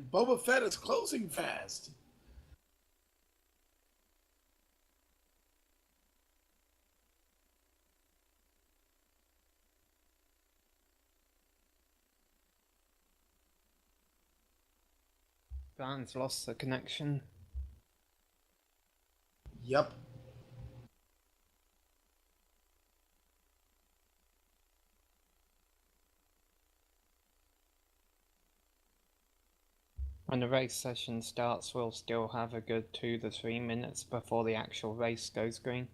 and Boba Fett is closing fast. Van's lost the connection. Yep. When the race session starts, we'll still have a good 2 to 3 minutes before the actual race goes green.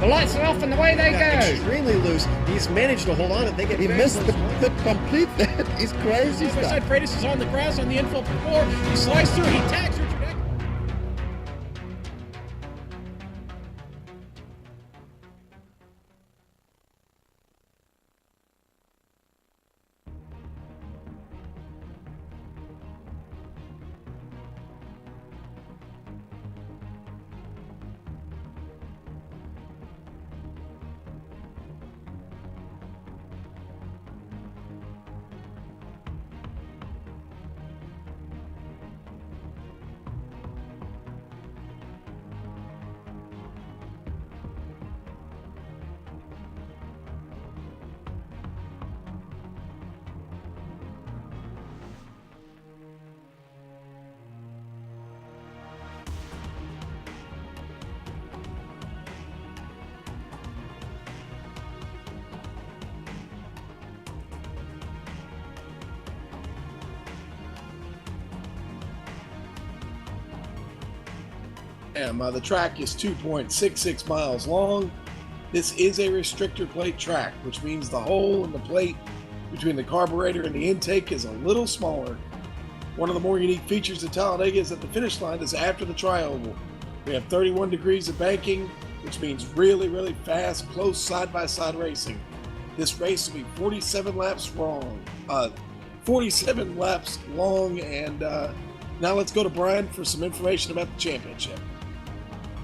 The lights are off and away they go. Extremely loose. He's managed to hold on and they get. He missed the complete. That is crazy Side by side, stuff. Freitas is on the grass on the infield for 4. He slides through. He tags Richard Eck. The track is 2.66 miles long. This is a restrictor plate track, which means the hole in the plate between the carburetor and the intake is a little smaller. One of the more unique features of Talladega is that the finish line is after the tri-oval. We have 31 degrees of banking, which means really, really fast, close side-by-side racing. This race will be 47 laps long, and now let's go to Brian for some information about the championship.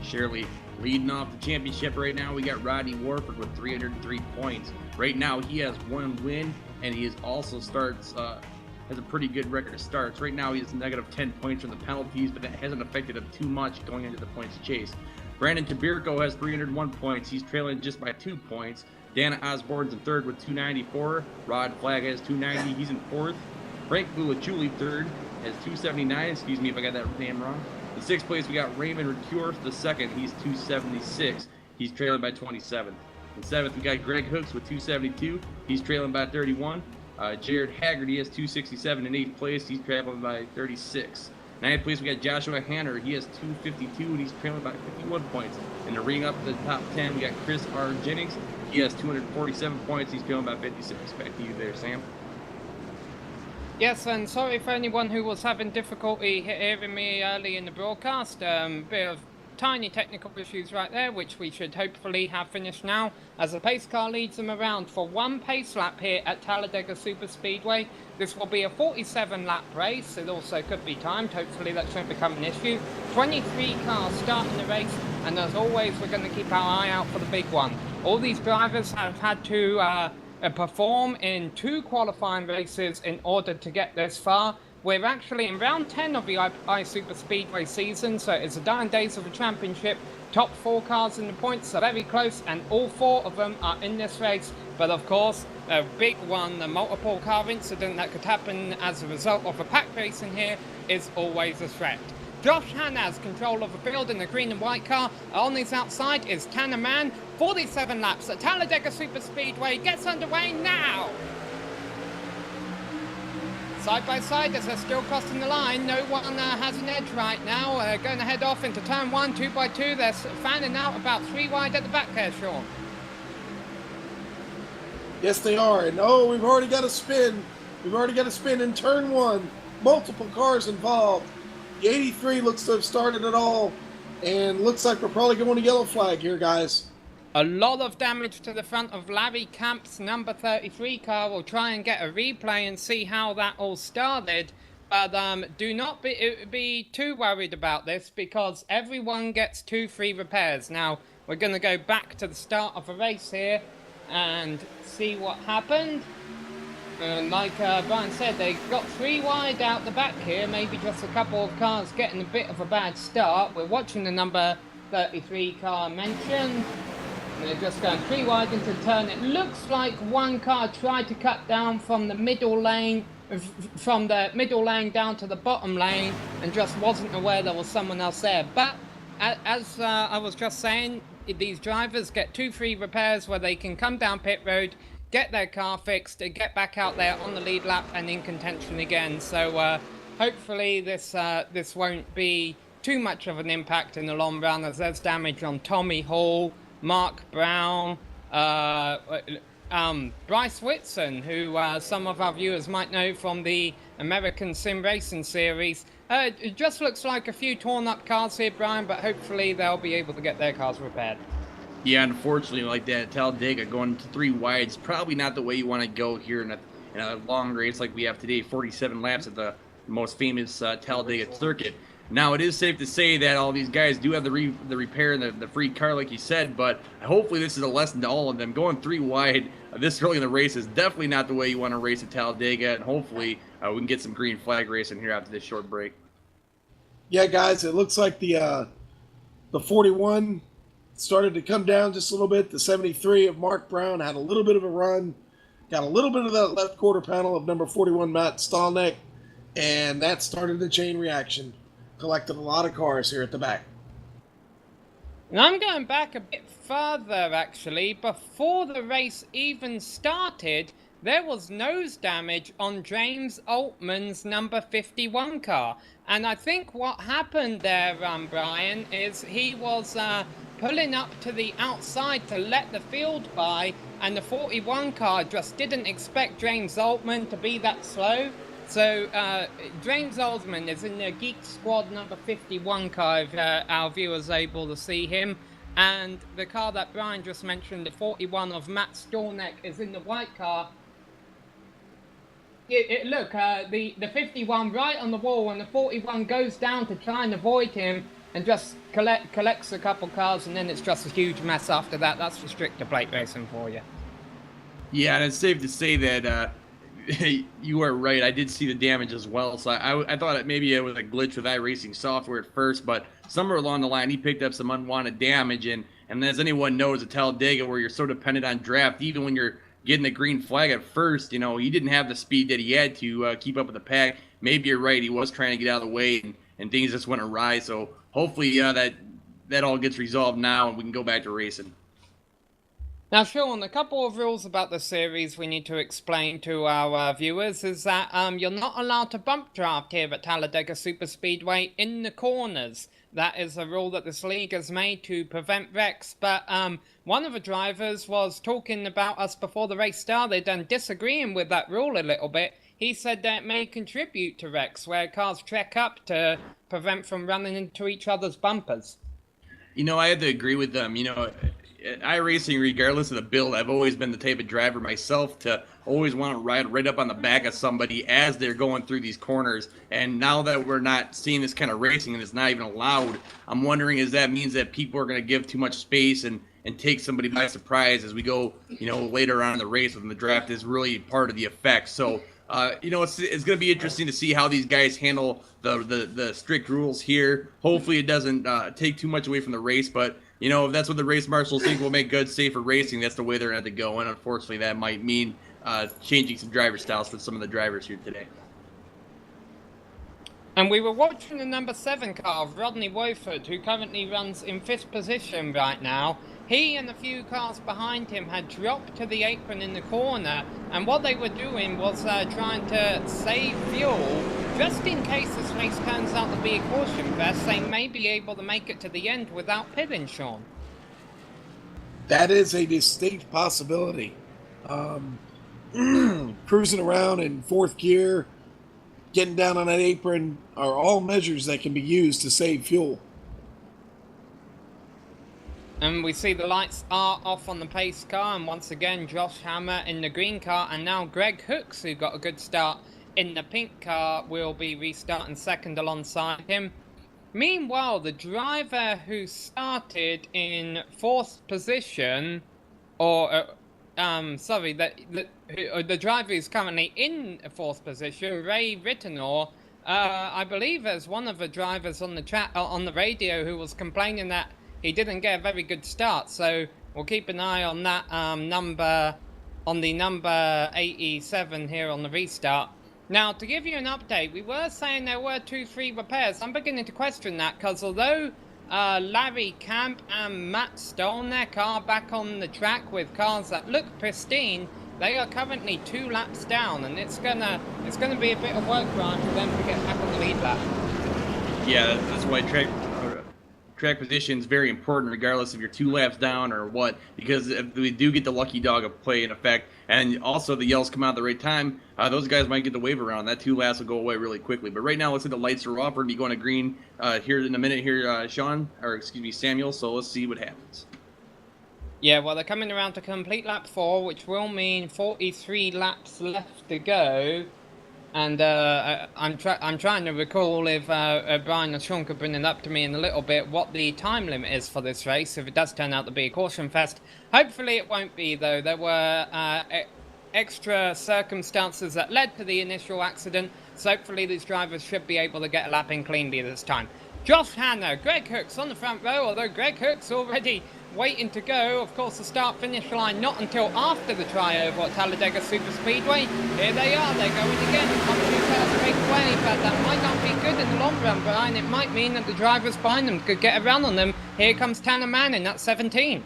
Shirley, leading off the championship right now, we got Rodney Warford with 303 points. Right now, he has 1 win, and he is also has a pretty good record of starts. Right now, he has negative 10 points from the penalties, but that hasn't affected him too much going into the points chase. Brandon Tabirco has 301 points. He's trailing just by 2 points. Dana Osborne's in third with 294. Rod Flagg has 290. He's in fourth. Frank Bulachuli third has 279. Excuse me if I got that name wrong. In sixth place, we got Raymond Recure the second. He's 276. He's trailing by 27. In seventh, we got Greg Hooks with 272. He's trailing by 31. Jared Haggerty has 267 in eighth place. He's trailing by 36. Ninth place, we got Joshua Hanner. He has 252, and he's trailing by 51 points. In the ring up to the top 10, we got Chris R. Jennings. He has 247 points. He's trailing by 56. Back to you there, Sam. Yes, and sorry for anyone who was having difficulty hearing me early in the broadcast. Bit of tiny technical issues right there, which we should hopefully have finished now, as the pace car leads them around for 1 pace lap here at Talladega Superspeedway. This will be a 47 lap race. It also could be timed. Hopefully that shouldn't become an issue. 23 cars starting the race, and as always, we're going to keep our eye out for the big one. All these drivers have had to perform in 2 qualifying races in order to get this far. We're actually in round 10 of the iSuperSpeedway season, so it's the dying days of the championship. Top 4 cars in the points are very close, and all 4 of them are in this race. But of course, a big one, the multiple car incident that could happen as a result of a pack racing here, is always a threat. Josh Hanna has control of the field in the green and white car. On his outside is Tanner Mann. 47 laps at Talladega Superspeedway gets underway now. Side by side as they're still crossing the line, no one has an edge right now. Going to head off into turn 1, 2 by 2. They're fanning out about 3 wide at the back there, Sean. Yes, they are. And we've already got a spin. We've already got a spin in turn 1. Multiple cars involved. The 83 looks to have started it all. And looks like we're probably going to yellow flag here, guys. A lot of damage to the front of Larry Camp's number 33 car. We'll try and get a replay and see how that all started. But do not be too worried about this, because everyone gets 2 free repairs. Now, we're going to go back to the start of the race here and see what happened. Like Brian said, they got 3 wide out the back here. Maybe just a couple of cars getting a bit of a bad start. We're watching the number 33 car mentioned. They're just going 3 wide into the turn. It looks like one car tried to cut down from the middle lane, down to the bottom lane, and just wasn't aware there was someone else there. But as I was just saying, these drivers get 2 free repairs where they can come down pit road, get their car fixed, and get back out there on the lead lap and in contention again. So hopefully this won't be too much of an impact in the long run, as there's damage on Tommy Hall, Mark Brown, Bryce Whitson, who some of our viewers might know from the American Sim Racing series. It just looks like a few torn up cars here, Brian, but hopefully they'll be able to get their cars repaired. Yeah, unfortunately, like that, Talladega going to 3 wide is probably not the way you want to go here in a long race like we have today, 47 laps at the most famous Talladega circuit. Now, it is safe to say that all these guys do have the repair and the free car, like you said, but hopefully this is a lesson to all of them. Going 3 wide this early in the race is definitely not the way you want to race at Talladega, and hopefully we can get some green flag racing here after this short break. Yeah, guys, it looks like the 41 started to come down just a little bit. The 73 of Mark Brown had a little bit of a run, got a little bit of that left quarter panel of number 41 Matt Stallneck, and that started the chain reaction. Collected a lot of cars here at the back. And I'm going back a bit further, actually. Before the race even started, there was nose damage on James Altman's number 51 car. And I think what happened there, Brian, is he was pulling up to the outside to let the field by, and the 41 car just didn't expect James Altman to be that slow. So, James Osman is in the Geek Squad number 51 car, if our viewers are able to see him. And the car that Brian just mentioned, the 41 of Matt Storneck, is in the white car. Look, the 51 right on the wall, and the 41 goes down to try and avoid him, and just collects a couple cars, and then it's just a huge mess after that. That's restrictor plate racing for you. Yeah, and it's safe to say that you are right. I did see the damage as well, so I thought maybe it was a glitch with iRacing software at first, but somewhere along the line he picked up some unwanted damage, and as anyone knows at Talladega, where you're so dependent on draft, even when you're getting the green flag at first, you know, he didn't have the speed that he had to keep up with the pack. Maybe you're right, he was trying to get out of the way, and things just went awry, so hopefully that all gets resolved now and we can go back to racing. Now, Sean, a couple of rules about the series we need to explain to our viewers is that you're not allowed to bump draft here at Talladega Superspeedway in the corners. That is a rule that this league has made to prevent wrecks, but one of the drivers was talking about us before the race started and disagreeing with that rule a little bit. He said that it may contribute to wrecks where cars trek up to prevent from running into each other's bumpers. You know, I have to agree with them. You know, at iRacing, regardless of the build, I've always been the type of driver myself to always want to ride right up on the back of somebody as they're going through these corners. And now that we're not seeing this kind of racing and it's not even allowed, I'm wondering if that means that people are going to give too much space and take somebody by surprise as we go, you know, later on in the race when the draft is really part of the effect. So, you know, it's going to be interesting to see how these guys handle the strict rules here. Hopefully it doesn't take too much away from the race, but you know, if that's what the race marshals think will make good, safer racing, that's the way they're going to have to go. And unfortunately, that might mean changing some driver styles for some of the drivers here today. And we were watching the number 7 car of Rodney Wofford, who currently runs in 5th position right now. He and a few cars behind him had dropped to the apron in the corner, and what they were doing was trying to save fuel. Just in case this race turns out to be a caution fest, they may be able to make it to the end without pitting, Sean. That is a distinct possibility. Cruising around in 4th gear, getting down on that apron are all measures that can be used to save fuel. And we see the lights are off on the pace car, and once again Josh Hammer in the green car, and now Greg Hooks, who got a good start in the pink car, will be restarting second alongside him. Meanwhile, the driver who started in 4th position, or the driver who's currently in 4th position, Ray Rittenor, I believe there's one of the drivers on the chat on the radio who was complaining that he didn't get a very good start, so we'll keep an eye on that number 87 here on the restart. Now, to give you an update, we were saying there were 2-3 repairs. I'm beginning to question that, because although Larry Camp and Matt Stolneck are back on the track with cars that look pristine, they are currently 2 laps down, and it's gonna be a bit of work grind for them to get back on the lead lap. Yeah, that's why track position is very important, regardless if you're 2 laps down or what, because if we do get the lucky dog of play in effect, and also the yells come out at the right time, those guys might get the wave around. That 2 laps will go away really quickly. But right now, let's say the lights are off. We're going to be going to green here in a minute here, Samuel, so let's see what happens. Yeah, well, they're coming around to complete lap 4, which will mean 43 laps left to go. And I'm trying to recall if Brian or Sean could bring it up to me in a little bit what the time limit is for this race, if it does turn out to be a caution fest. Hopefully it won't be, though. There were extra circumstances that led to the initial accident, so hopefully these drivers should be able to get a lap in cleanly this time. Josh Hanna, Greg Hooks on the front row, although Greg Hooks already waiting to go. Of course, the start-finish line not until after the tryover at Talladega Superspeedway. Here they are, they're going again. Come to first breakaway, but that might not be good in the long run, Brian. It might mean that the drivers behind them could get a run on them. Here comes Tanner Manning at 17.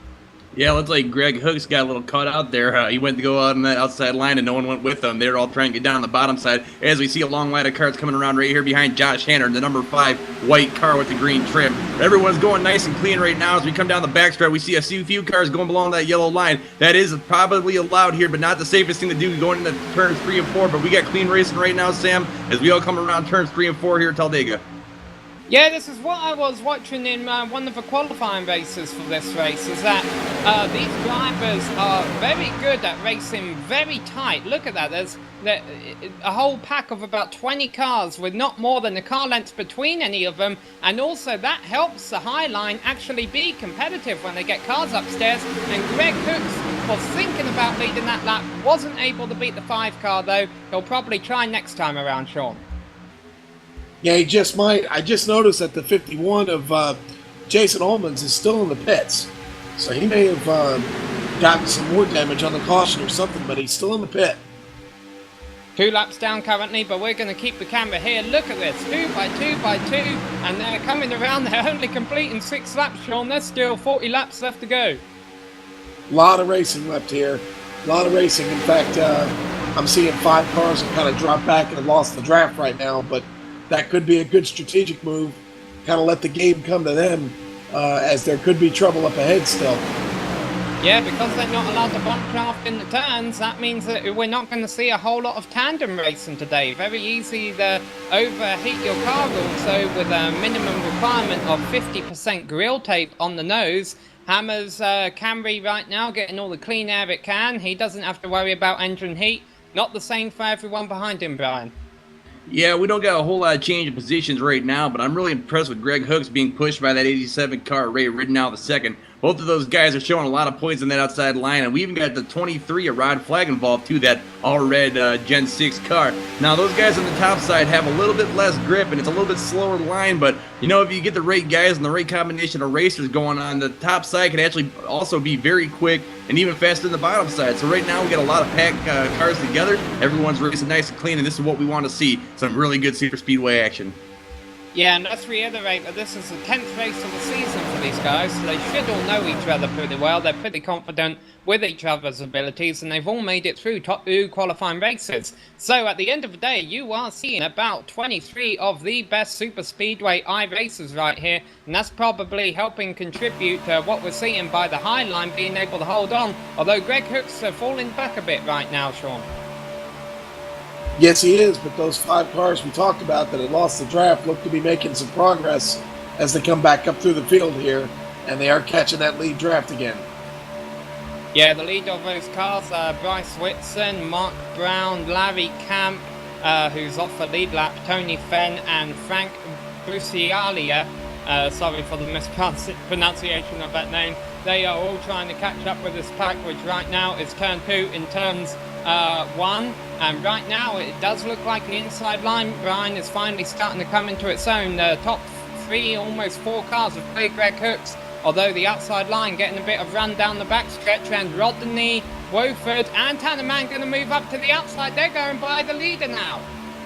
Yeah, looks like Greg Hooks got a little caught out there. He went to go out on that outside line, and no one went with him. They're all trying to get down on the bottom side. As we see a long line of cars coming around right here behind Josh Hanner, the number 5 white car with the green trim. Everyone's going nice and clean right now. As we come down the backstretch, we see a few cars going along that yellow line. That is probably allowed here, but not the safest thing to do going into turns 3 and 4. But we got clean racing right now, Sam, as we all come around turns 3 and 4 here at Talladega. Yeah, this is what I was watching in one of the qualifying races for this race, is that these drivers are very good at racing very tight. Look at that, there's a whole pack of about 20 cars with not more than a car length between any of them, and also that helps the high line actually be competitive when they get cars upstairs. And Greg Hooks was thinking about leading that lap, wasn't able to beat the 5 car though. He'll probably try next time around, Sean. Yeah, he just might. I just noticed that the 51 of Jason Ullman's is still in the pits. So he may have gotten some more damage on the caution or something, but he's still in the pit. 2 laps down currently, but we're going to keep the camera here. Look at this, 2 by 2 by 2, and they're coming around. They're only completing 6 laps, Sean. There's still 40 laps left to go. A lot of racing left here. A lot of racing. In fact, I'm seeing 5 cars that kind of dropped back and have lost the draft right now, but that could be a good strategic move. Kind of let the game come to them, as there could be trouble up ahead still. Yeah, because they're not allowed to bumpcraft in the turns, that means that we're not going to see a whole lot of tandem racing today. Very easy to overheat your car also with a minimum requirement of 50% grill tape on the nose. Hammer's Camry right now getting all the clean air it can. He doesn't have to worry about engine heat. Not the same for everyone behind him, Brian. Yeah, we don't got a whole lot of change in positions right now, but I'm really impressed with Greg Hooks being pushed by that 87 car, Ray Ridenow the second. Both of those guys are showing a lot of points in that outside line, and we even got the 23 of Rod Flag involved too, that all-red Gen 6 car. Now, those guys on the top side have a little bit less grip, and it's a little bit slower line, but, you know, if you get the right guys and the right combination of racers going on, the top side can actually also be very quick and even faster than the bottom side. So right now we got a lot of packed cars together. Everyone's racing nice and clean, and this is what we want to see. Some really good iSuperSpeedway action. Yeah, and let's reiterate that this is the 10th race of the season for these guys, so they should all know each other pretty well. They're pretty confident with each other's abilities, and they've all made it through top 2 qualifying races. So at the end of the day, you are seeing about 23 of the best SuperSpeedway iRacers right here, and that's probably helping contribute to what we're seeing by the high line being able to hold on, although Greg Hooks are falling back a bit right now, Sean. Yes, he is, but those 5 cars we talked about that had lost the draft look to be making some progress as they come back up through the field here, and they are catching that lead draft again. Yeah, the lead of those cars are Bryce Whitson, Mark Brown, Larry Camp, who's off the lead lap, Tony Fenn, and Frank Brucialia. Sorry for the mispronunciation of that name. They are all trying to catch up with this pack, which right now is turn 2 in turns 1. And right now it does look like the inside line, Brian, is finally starting to come into its own. The top 3, almost 4 cars have played Greg Hooks, although the outside line getting a bit of run down the backstretch, and Rodney, Woford, and Tannerman going to move up to the outside. They're going by the leader now.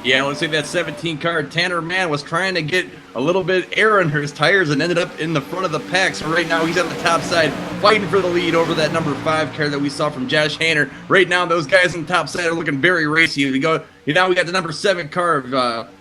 Yeah, let's say that 17 car Tanner Mann was trying to get a little bit air under his tires and ended up in the front of the pack. So right now he's on the top side fighting for the lead over that number 5 car that we saw from Josh Hanner. Right now those guys on the top side are looking very racy. Now we got the number 7 car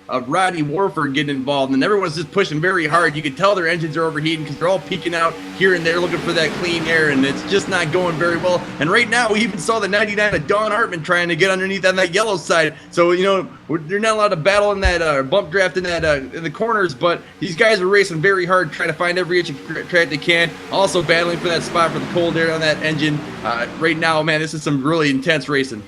of Rodney Warford getting involved, and everyone's just pushing very hard. You can tell their engines are overheating because they're all peeking out here and there looking for that clean air, and it's just not going very well. And right now we even saw the 99 of Don Hartman trying to get underneath on that yellow side. So, you know, they're not allowed to battle in that bump draft in the corners, but these guys are racing very hard, trying to find every inch of track they can. Also battling for that spot for the cold air on that engine. Right now, man, this is some really intense racing.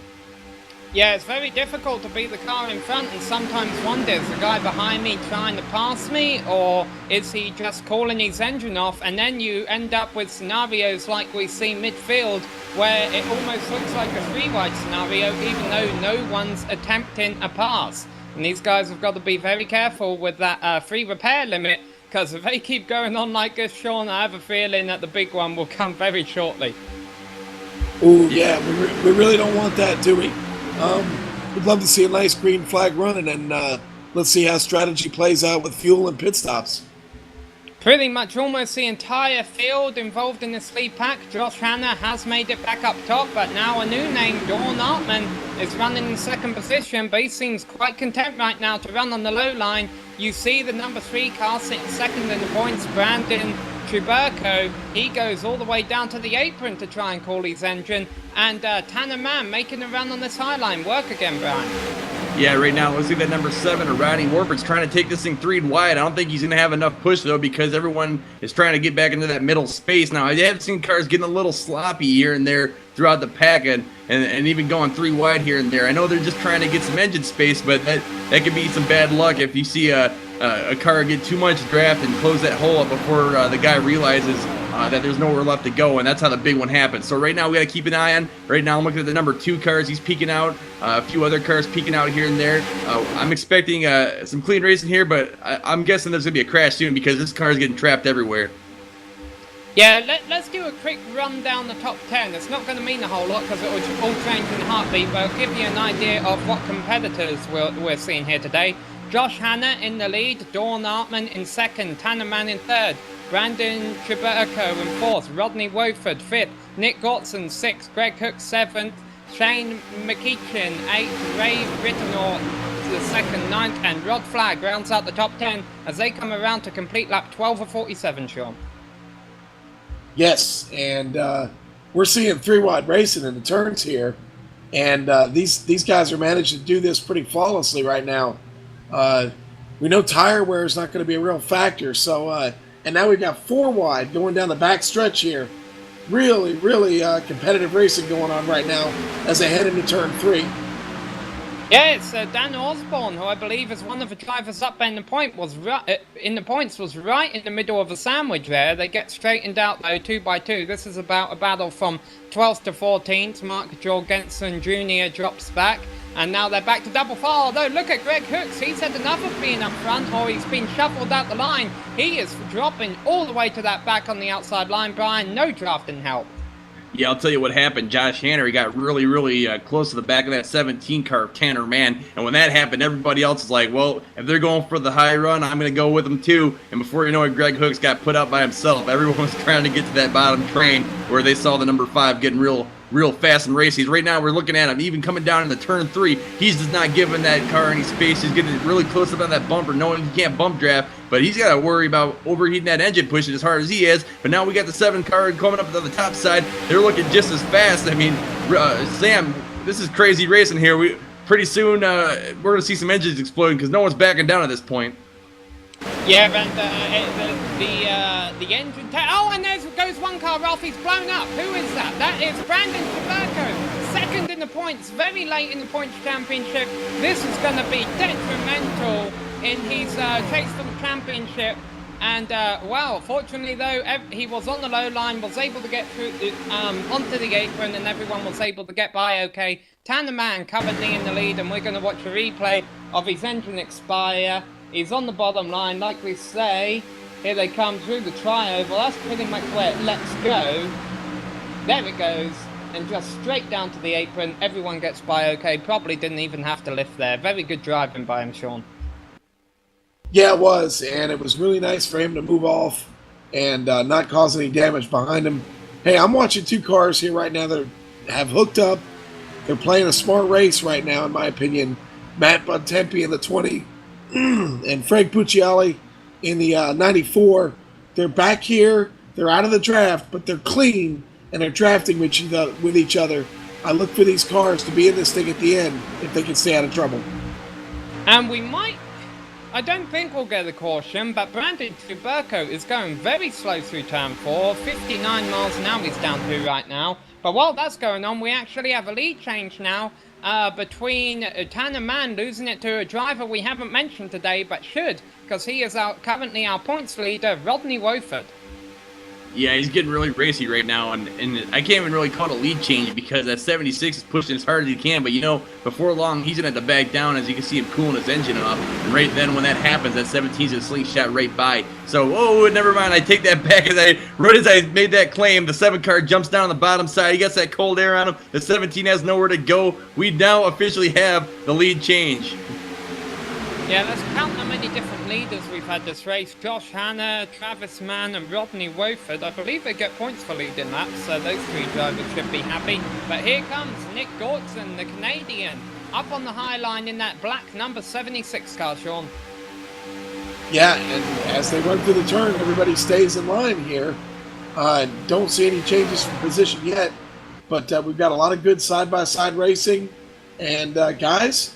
Yeah, it's very difficult to beat the car in front, and sometimes wonder, is the guy behind me trying to pass me, or is he just calling his engine off? And then you end up with scenarios like we see midfield, where it almost looks like a three-wide scenario, even though no one's attempting a pass. And these guys have got to be very careful with that free repair limit, because if they keep going on like this, Sean, I have a feeling that the big one will come very shortly. Ooh, yeah, we really don't want that, do we? We'd love to see a nice green flag running, and let's see how strategy plays out with fuel and pit stops. Pretty much almost the entire field involved in this lead pack. Josh Hanna has made it back up top, but now a new name, Dawn Artman, is running in second position, but he seems quite content right now to run on the low line. You see the number 3 car sitting second in the points, Brandon Truberco. He goes all the way down to the apron to try and call his engine, and Tanner Mann making a run on this high line. Work again, Brian. Yeah, right now, let's see that number 7, Rodney Warford's trying to take this thing 3 wide. I don't think he's going to have enough push, though, because everyone is trying to get back into that middle space. Now, I have seen cars getting a little sloppy here and there throughout the pack and even going 3 wide here and there. I know they're just trying to get some engine space, but that could be some bad luck if you see a car get too much draft and close that hole up before the guy realizes that there's nowhere left to go, and that's how the big one happens. So right now we got to keep an eye on. Right now I'm looking at the number 2 cars. He's peeking out. A few other cars peeking out here and there. I'm expecting some clean racing here, but I'm guessing there's going to be a crash soon because this car is getting trapped everywhere. Yeah, let's do a quick run down the top 10. It's not going to mean a whole lot because it will all change in a heartbeat, but I'll give you an idea of what competitors we're seeing here today. Josh Hanna in the lead, Dawn Artman in second, Tanner Mann in third, Brandon Truberco in fourth, Rodney Wofford fifth, Nick Gortson 6th, Greg Hook 7th, Shane McEachin 8th, Ray Rittenor the second, 9th, and Rod Flagg rounds out the top 10 as they come around to complete lap 12 of 47, Sean. Yes, and we're seeing 3 wide racing in the turns here, and these guys are managing to do this pretty flawlessly right now. We know tire wear is not going to be a real factor, so and now we've got 4 wide going down the back stretch here. Really, really competitive racing going on right now as they head into turn 3. Yeah, it's Dan Osborne, who I believe is one of the drivers up in the point was right in the middle of a sandwich there. They get straightened out though 2 by 2. This is about a battle from 12th to 14th. Mark Jorgensen Jr. drops back, and now they're back to double file. Although look at Greg Hooks, he's had enough of being up front, or he's been shuffled out the line. He is dropping all the way to that back on the outside line. Brian, no drafting help. Yeah, I'll tell you what happened. Josh Hanna, he got really, really close to the back of that 17 car of Tanner Mann. And when that happened, everybody else is like, well, if they're going for the high run, I'm going to go with them too. And before you know it, Greg Hooks got put out by himself. Everyone was trying to get to that bottom train where they saw the number 5 getting real fast and racy. Right now, we're looking at him even coming down in the turn 3. He's just not giving that car any space. He's getting really close up on that bumper, knowing he can't bump draft. But he's got to worry about overheating that engine, pushing as hard as he is. But now we got the 7 car coming up to the top side. They're looking just as fast. I mean, Sam, this is crazy racing here. Pretty soon we're going to see some engines exploding because no one's backing down at this point. Yeah, and the engine... Oh, and there goes one car off. He's blown up. Who is that? That is Brandon Truberco. Second in the points. Very late in the points championship. This is going to be detrimental in his chase for the championship. And, well, fortunately, though, he was on the low line, was able to get through onto the apron, and everyone was able to get by okay. Tanner Mann currently in the lead, and we're going to watch a replay of his engine expire. He's on the bottom line, like we say. Here they come through the trioval. That's pretty much where it lets go. There it goes. And just straight down to the apron. Everyone gets by okay. Probably didn't even have to lift there. Very good driving by him, Sean. Yeah, it was. And it was really nice for him to move off and not cause any damage behind him. Hey, I'm watching 2 cars here right now that have hooked up. They're playing a smart race right now, in my opinion. Matt Bontempi in the 20. And Frank Pucciali in the 94. They're back here. They're out of the draft, but they're clean, and they're drafting with each other. I look for these cars to be in this thing at the end if they can stay out of trouble. And we might... I don't think we'll get a caution, but Brandon Truberco is going very slow through turn 4. 59 miles an hour he's down to right now. But while that's going on, we actually have a lead change now. Between Tanner Mann losing it to a driver we haven't mentioned today, but should, because he is currently our points leader, Rodney Wofford. Yeah, he's getting really racy right now, and I can't even really call it a lead change because that 76 is pushing as hard as he can, but you know, before long, he's going to have to back down as you can see him cooling his engine off, and right then when that happens, that 17's going to slingshot right by. So, oh, never mind, I take that back. Right as I made that claim, the 7 car jumps down on the bottom side, he gets that cold air on him, the 17 has nowhere to go. We now officially have the lead change. Yeah, let's count how many different leaders we've had this race. Josh Hanna, Travis Mann, and Rodney Wofford. I believe they get points for leading laps, so those 3 drivers should be happy. But here comes Nick Gorton, the Canadian, up on the high line in that black number 76 car, Sean. Yeah, and as they run through the turn, everybody stays in line here. Don't see any changes from position yet, but we've got a lot of good side-by-side racing. And guys,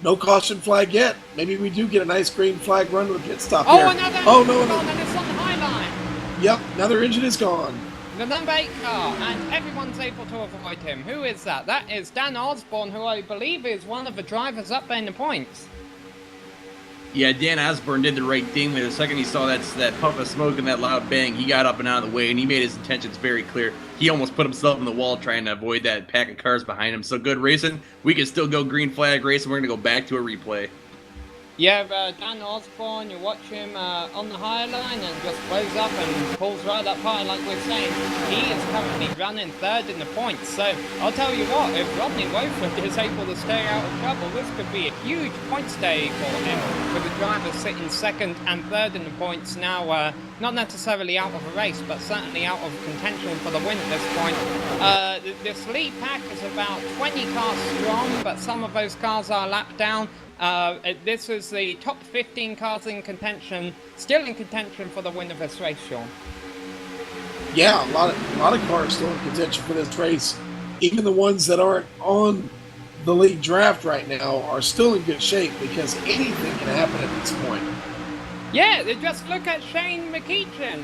no caution flag yet. Maybe we do get a nice green flag run with a pit stop here. Another Oh, no. and it's on the high line. Yep, another engine is gone. The number 8 car, and everyone's able to avoid him. Who is that? That is Dan Osborne, who I believe is one of the drivers up there in the points. Yeah, Dan Osborne did the right thing there. The second he saw that puff of smoke and that loud bang, he got up and out of the way, and he made his intentions very clear. He almost put himself in the wall trying to avoid that pack of cars behind him. So good racing. We can still go green flag racing. We're going to go back to a replay. Yeah, Dan Osborne, you watch him on the high line and just blows up and pulls right up high like we're saying. He is currently running 3rd in the points. So I'll tell you what, if Rodney Wofford is able to stay out of trouble, this could be a huge points day for him, with the drivers sitting 2nd and 3rd in the points now. Not necessarily out of a race, but certainly out of contention for the win at this point. This lead pack is about 20 cars strong, but some of those cars are lapped down. This is the top 15 cars in contention, still in contention for the win of this race, Sean. Yeah, a lot of cars still in contention for this race. Even the ones that aren't on the league draft right now are still in good shape, because anything can happen at this point. Yeah, just look at Shane McEachin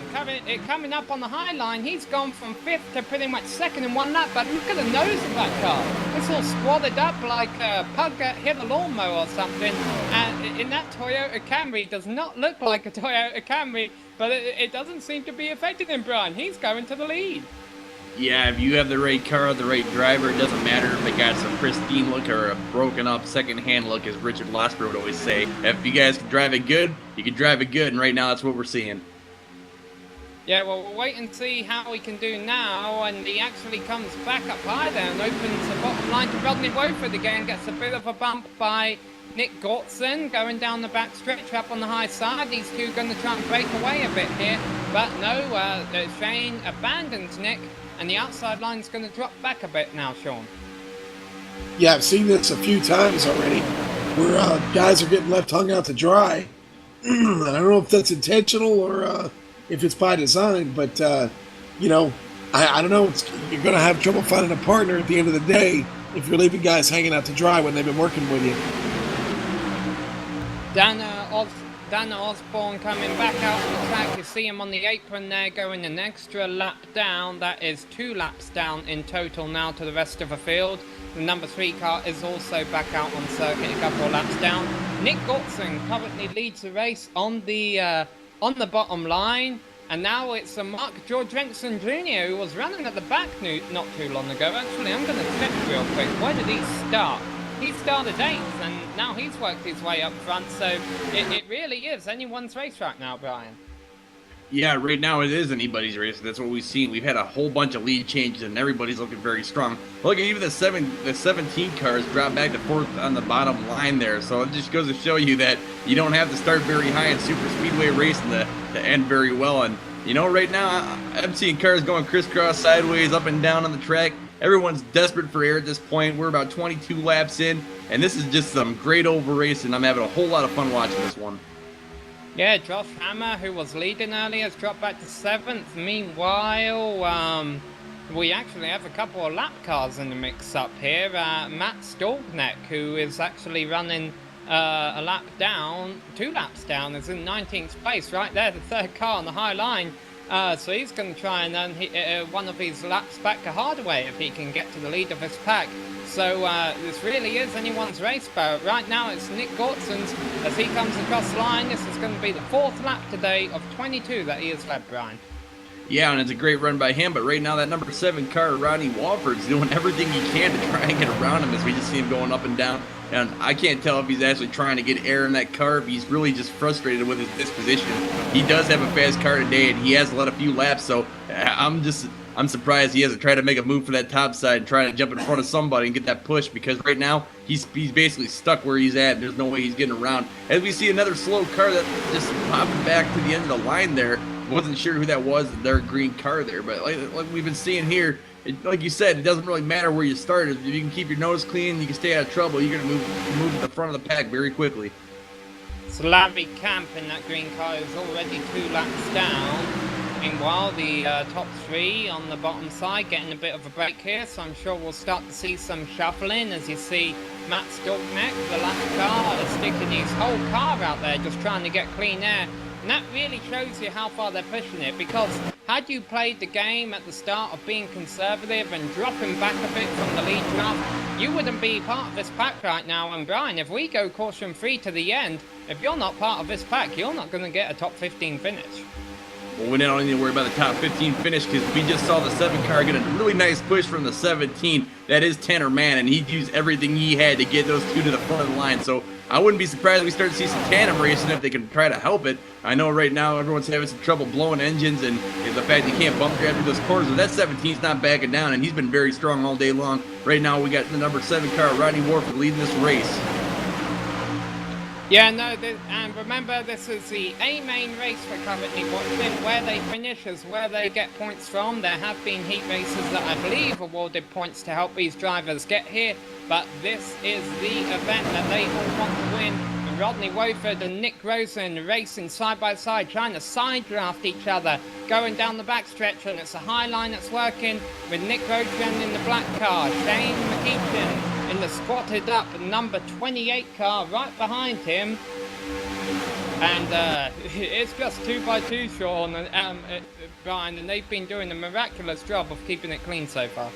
coming up on the high line. He's gone from 5th to pretty much 2nd in 1 lap, but look at the nose of that car. It's all squatted up like a pug that hit a lawnmower or something. And in that Toyota Camry, does not look like a Toyota Camry, but it doesn't seem to be affecting him, Brian. He's going to the lead. Yeah, if you have the right car, the right driver, it doesn't matter if they got some pristine look or a broken up second-hand look, as Richard Losper would always say. If you guys can drive it good, you can drive it good, and right now that's what we're seeing. Yeah, well, we'll wait and see how he can do now, and he actually comes back up high there and opens the bottom line to Rodney Wofford again, gets a bit of a bump by Nick Gortson going down the back stretch up on the high side. These two going to try and break away a bit here, but no, Shane abandons Nick, and the outside line's going to drop back a bit now, Sean. Yeah, I've seen this a few times already, where guys are getting left hung out to dry. And I don't know if that's intentional or if it's by design, but, you know, I don't know. You're going to have trouble finding a partner at the end of the day if you're leaving guys hanging out to dry when they've been working with you. Dan Osborne coming back out on the track. You see him on the apron there going an extra lap down. That is 2 laps down in total now to the rest of the field. The number 3 car is also back out on circuit, a couple of laps down. Nick Gortson currently leads the race on the bottom line. And now it's Mark George Renson Jr., who was running at the back not too long ago. Actually, I'm going to check real quick. Where did he start? He started 8th, and now he's worked his way up front, so it really is anyone's race right now, Brian. Yeah, right now it is anybody's race. That's what we've seen. We've had a whole bunch of lead changes, and everybody's looking very strong. Look, even the 17 cars dropped back to 4th on the bottom line there, so it just goes to show you that you don't have to start very high in super speedway racing to end very well. And, you know, right now, I'm seeing cars going crisscross, sideways, up and down on the track. Everyone's desperate for air at this point. We're about 22 laps in, and this is just some great over racing. I'm having a whole lot of fun watching this one. Yeah, Josh Hammer, who was leading earlier, has dropped back to 7th. Meanwhile, we actually have a couple of lap cars in the mix-up here. Matt Stolkneck, who is actually running a lap down, 2 laps down, is in 19th place right there, the 3rd car on the high line. So he's going to try and earn one of his laps back to Hardaway if he can get to the lead of his pack. So this really is anyone's race, but right now it's Nick Gortson's as he comes across the line. This is going to be the 4th lap today of 22 that he has led, Brian. Yeah, and it's a great run by him, but right now that number 7 car, Rodney Walford's doing everything he can to try and get around him as we just see him going up and down. And I can't tell if he's actually trying to get air in that car, if he's really just frustrated with his disposition. He does have a fast car today, and he has led a few laps, so I'm just I'm surprised he hasn't tried to make a move for that top side and try to jump in front of somebody and get that push, because right now he's basically stuck where he's at. There's no way he's getting around. As we see another slow car that just popping back to the end of the line there. Wasn't sure who that was, their green car there, but like we've been seeing here, like you said, it doesn't really matter where you start. If you can keep your nose clean, you can stay out of trouble, you're going to move to the front of the pack very quickly. Slavi Camp in that green car is already 2 laps down. Meanwhile, the top 3 on the bottom side getting a bit of a break here, so I'm sure we'll start to see some shuffling as you see Matt Stalkneck, the last car, sticking his whole car out there just trying to get clean air. And that really shows you how far they're pushing it, because had you played the game at the start of being conservative and dropping back a bit from the lead draft, you wouldn't be part of this pack right now. And Brian, if we go caution free to the end, if you're not part of this pack, you're not going to get a top 15 finish. Well, we don't need to worry about the top 15 finish, because we just saw the 7 car get a really nice push from the 17. That is Tanner Mann, and he used everything he had to get those 2 to the front of the line. So I wouldn't be surprised if we start to see some tandem racing if they can try to help it. I know right now everyone's having some trouble blowing engines, and the fact you can't bump grab through those corners, but that 17's not backing down, and he's been very strong all day long. Right now we got the number 7 car, Rodney Warford, leading this race. Yeah, no, and remember, this is the A main race for currently watching. Where they finish is where they get points from. There have been heat races that I believe awarded points to help these drivers get here, but this is the event that they all want to win. And Rodney Woford and Nick Rosen racing side by side, trying to side draft each other, going down the backstretch, and it's a high line that's working with Nick Rosen in the black car, Shane McEachin in the squatted up number 28 car right behind him. And it's just 2 by 2, Sean and Brian, and they've been doing a miraculous job of keeping it clean so far.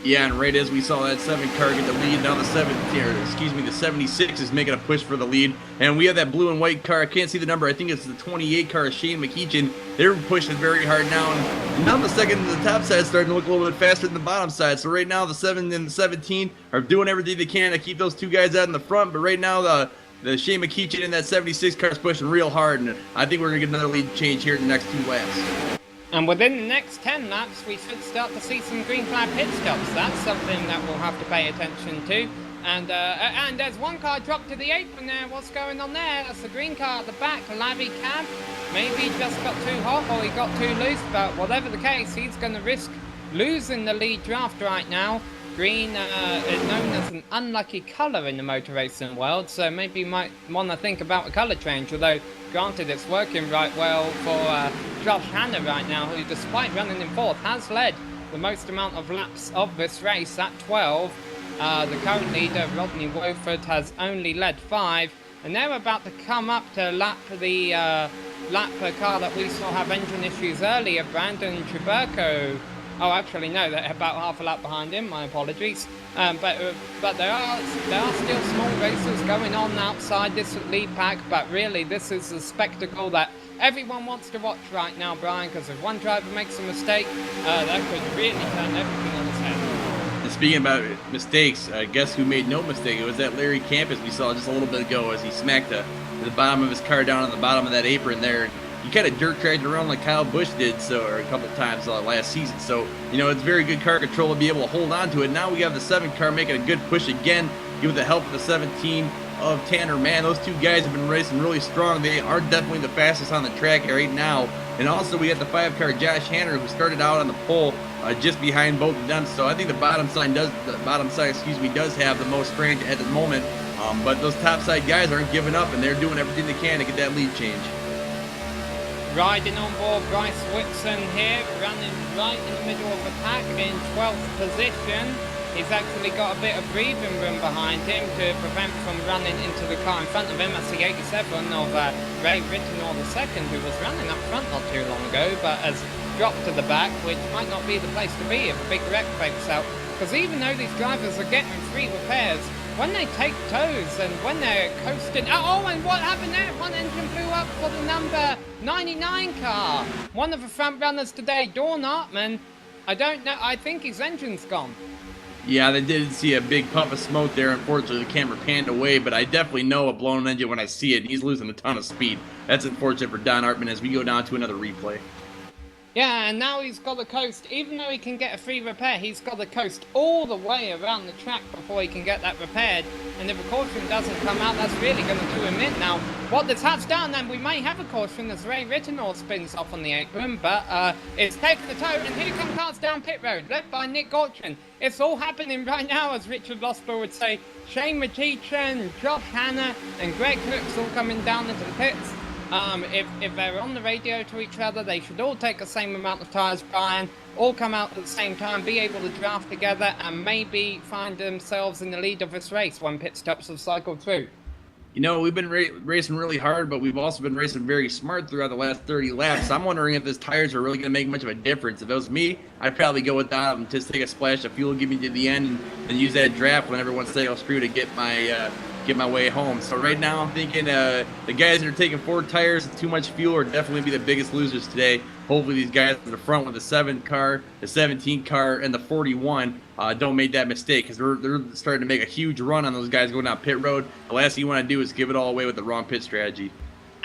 Yeah, and right as we saw that 7 car get the lead, now the 76 is making a push for the lead. And we have that blue and white car. I can't see the number. I think it's the 28 car, Shane McEachin. They're pushing very hard now. And now the second and the top side is starting to look a little bit faster than the bottom side. So right now the 7 and the 17 are doing everything they can to keep those 2 guys out in the front. But right now the Shane McEachin in that 76 car is pushing real hard. And I think we're going to get another lead change here in the next 2 laps. And within the next 10 laps, we should start to see some green flag pit stops. That's something that we'll have to pay attention to. And there's 1 car dropped to the apron there. What's going on there? That's the green car at the back, Lavi Camp. Maybe he just got too hot or he got too loose, but whatever the case, he's going to risk losing the lead draft right now. Green is known as an unlucky colour in the motor racing world, so maybe you might want to think about a colour change, although granted it's working right well for Josh Hanna right now, who despite running in 4th has led the most amount of laps of this race at 12. The current leader, Rodney Woford, has only led 5, and they're about to come up to lap the car that we saw have engine issues earlier, Brandon Triberco. Oh, actually, no, they're about half a lap behind him. My apologies. But there are still small races going on outside this lead pack. But really, this is a spectacle that everyone wants to watch right now, Brian. Because if one driver makes a mistake, that could really turn everything on its head. And speaking about mistakes, guess who made no mistake? It was that Larry Campus we saw just a little bit ago as he smacked the bottom of his car down on the bottom of that apron there. He kind of dirt tracked around like Kyle Busch did, or a couple times last season. So, it's very good car control to be able to hold on to it. Now we have the 7 car making a good push again, with the help of the 17 of Tanner Mann. Those 2 guys have been racing really strong. They are definitely the fastest on the track right now. And also we got the 5 car Josh Hanner, who started out on the pole just behind both of them. So I think the bottom side does have the most strength at the moment. But those top side guys aren't giving up, and they're doing everything they can to get that lead change. Riding on board Bryce Whitson here, running right in the middle of the pack in 12th position. He's actually got a bit of breathing room behind him to prevent from running into the car in front of him. That's the 87 of Ray Rittenor II, who was running up front not too long ago, but has dropped to the back, which might not be the place to be if a big wreck breaks out. Because even though these drivers are getting free repairs, when they take tows and when they're coasting... Oh, and what happened there? One engine blew up for the number 99 car. One of the front runners today, Dawn Hartman. I don't know. I think his engine's gone. Yeah, they did see a big puff of smoke there. Unfortunately, the camera panned away, but I definitely know a blown engine when I see it. He's losing a ton of speed. That's unfortunate for Don Hartman as we go down to another replay. Yeah, and now he's got to coast, even though he can get a free repair, he's got to coast all the way around the track before he can get that repaired. And if a caution doesn't come out, that's really going to do him in. Now, what this has done, and we may have a caution as Ray Rittenor spins off on the apron, but it's taken the toe, and here come cars down pit road, led by Nick Gautran. It's all happening right now, as Richard Losper would say. Shane Matichen, Josh Hanna, and Greg Hooks all coming down into the pits. If they're on the radio to each other, they should all take the same amount of tyres, Brian, all come out at the same time, be able to draft together, and maybe find themselves in the lead of this race when pit stops have cycled through. You know, we've been racing really hard, but we've also been racing very smart throughout the last 30 laps. I'm wondering if these tires are really going to make much of a difference. If it was me, I'd probably go without them, just take a splash of fuel, give me to the end, and use that draft when everyone's saying, "Oh, screw," to get my way home. So right now I'm thinking the guys that are taking 4 tires with too much fuel are definitely be the biggest losers today. Hopefully these guys in the front with the 7 car, the 17 car, and the 41 don't make that mistake, because they're starting to make a huge run on those guys going down pit road. The last thing you want to do is give it all away with the wrong pit strategy.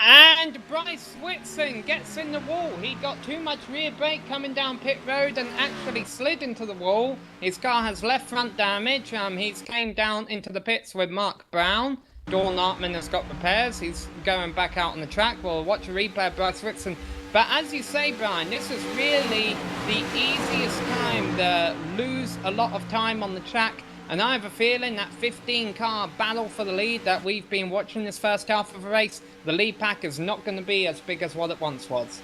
And Bryce Whitson gets in the wall. He got too much rear brake coming down pit road and actually slid into the wall. His car has left front damage. He's came down into the pits with Mark Brown. Dawn Artman has got repairs. He's going back out on the track. We'll watch a replay of Bryce Whitson. But as you say, Brian, this is really the easiest time to lose a lot of time on the track. And I have a feeling that 15-car battle for the lead that we've been watching this first half of the race, the lead pack is not going to be as big as what it once was.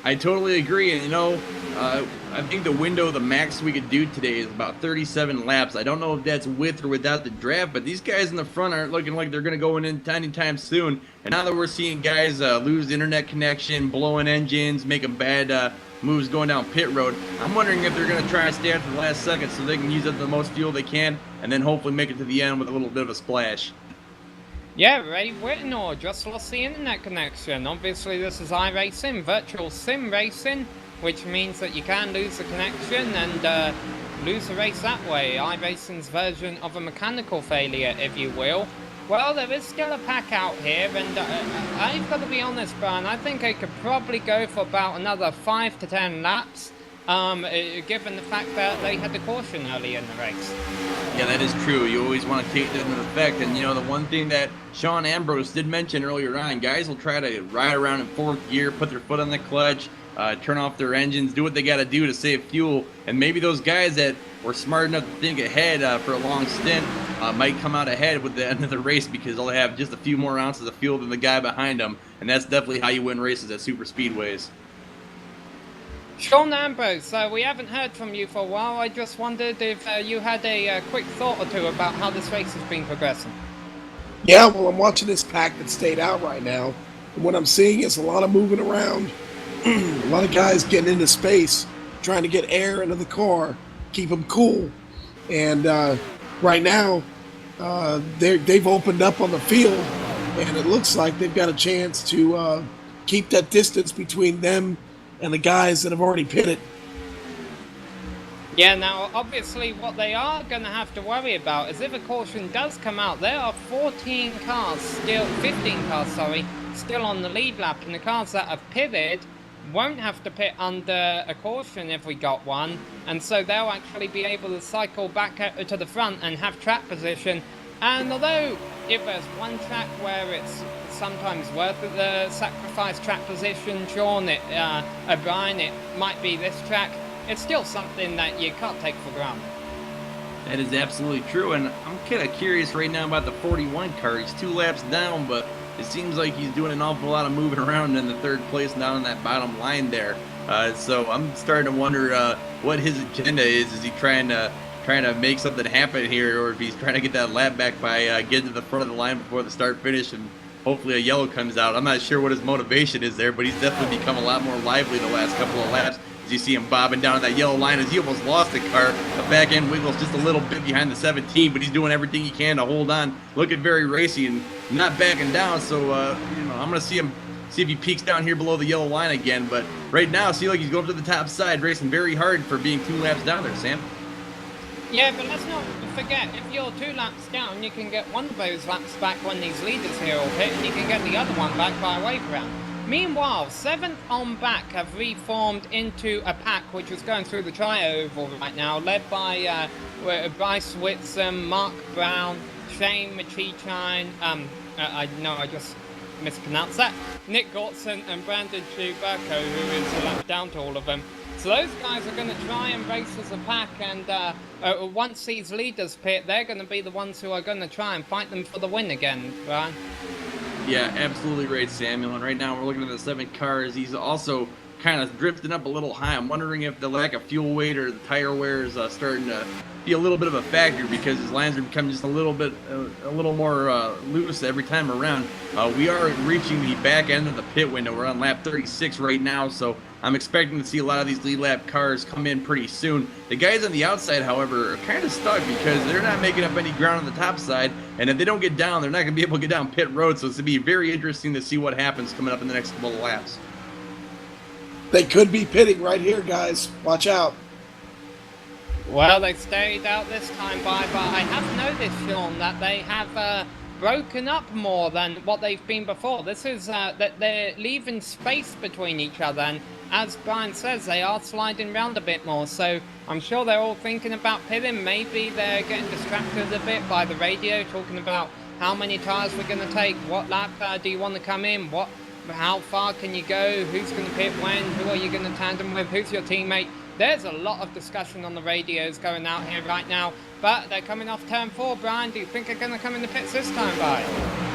I totally agree, and you know, I think the window, the max we could do today is about 37 laps. I don't know if that's with or without the draft, but these guys in the front aren't looking like they're going to go in anytime soon. And now that we're seeing guys lose internet connection, blowing engines, making bad moves going down pit road, I'm wondering if they're going to try to stay after the last second so they can use up the most fuel they can, and then hopefully make it to the end with a little bit of a splash. Yeah, Ray Whittenor just lost the internet connection. Obviously, this is iRacing, virtual sim racing, which means that you can lose the connection and lose the race that way. iRacing's version of a mechanical failure, if you will. Well, there is still a pack out here, and I've got to be honest, Brian, I think I could probably go for about another 5 to 10 laps, given the fact that they had the caution early in the race. Yeah, that is true. You always want to take that into effect. And, you know, the one thing that Sean Ambrose did mention earlier on, guys will try to ride around in 4th gear, put their foot on the clutch, turn off their engines, do what they got to do to save fuel. And maybe those guys that were smart enough to think ahead for a long stint might come out ahead with the end of the race because they'll have just a few more ounces of fuel than the guy behind them. And that's definitely how you win races at super speedways. Sean Ambrose, we haven't heard from you for a while. I just wondered if you had a quick thought or two about how this race has been progressing. Yeah, well, I'm watching this pack that stayed out right now. And what I'm seeing is a lot of moving around, a lot of guys getting into space, trying to get air into the car, keep them cool. And right now, they've opened up on the field, and it looks like they've got a chance to keep that distance between them and the guys that have already pitted. Yeah, now, obviously, what they are going to have to worry about is if a caution does come out, there are 15 cars still on the lead lap, and the cars that have pitted won't have to pit under a caution if we got one, and so they'll actually be able to cycle back to the front and have track position. And although if there's one track where it's sometimes worth it to sacrifice track position, Sean, O'Brien, it might be this track, it's still something that you can't take for granted. That is absolutely true, and I'm kind of curious right now about the 41 car. He's 2 laps down, but it seems like he's doing an awful lot of moving around in the 3rd place down in that bottom line there. So I'm starting to wonder what his agenda is. Is he trying to make something happen here, or if he's trying to get that lap back by getting to the front of the line before the start finish and hopefully a yellow comes out. I'm not sure what his motivation is there, but he's definitely become a lot more lively the last couple of laps. As you see him bobbing down that yellow line as he almost lost the car. The back end wiggles just a little bit behind the 17, but he's doing everything he can to hold on. Looking very racy and not backing down. So, you know, I'm going to see if he peaks down here below the yellow line again. But right now, I see like he's going to the top side, racing very hard for being 2 laps down there, Sam. Yeah, but let's not forget, if you're 2 laps down, you can get one of those laps back when these leaders here will pit, and you can get the other one back by a wave round. Meanwhile, 7th on back have reformed into a pack which is going through the tri-oval right now, led by Bryce Whitson, Mark Brown, Shane McCheechine, I know I just mispronounced that, Nick Gortson and Brandon Schuberko, who is a lap down to all of them. So those guys are going to try and race as a pack, and once these leaders pit, they're going to be the ones who are going to try and fight them for the win again, Brian. Yeah, absolutely right, Samuel. And right now we're looking at the 7 cars. He's also kind of drifting up a little high. I'm wondering if the lack of fuel weight or the tire wear is starting to be a little bit of a factor, because his lines are becoming just a little more loose every time around. We are reaching the back end of the pit window. We're on lap 36 right now, so I'm expecting to see a lot of these lead lap cars come in pretty soon. The guys on the outside, however, are kind of stuck because they're not making up any ground on the top side, and if they don't get down, they're not going to be able to get down pit road, so it's going to be very interesting to see what happens coming up in the next couple of laps. They could be pitting right here, guys. Watch out. Well, they stayed out this time but I have noticed, Sean, that they have broken up more than what they've been before. This is that they're leaving space between each other, and as Brian says, they are sliding around a bit more, so I'm sure they're all thinking about pitting. Maybe they're getting distracted a bit by the radio, talking about how many tires we're going to take, what lap do you want to come in, how far can you go, who's going to pit when, who are you going to tandem with, who's your teammate. There's a lot of discussion on the radios going out here right now, but they're coming off turn 4. Brian, do you think they're going to come in the pits this time, by?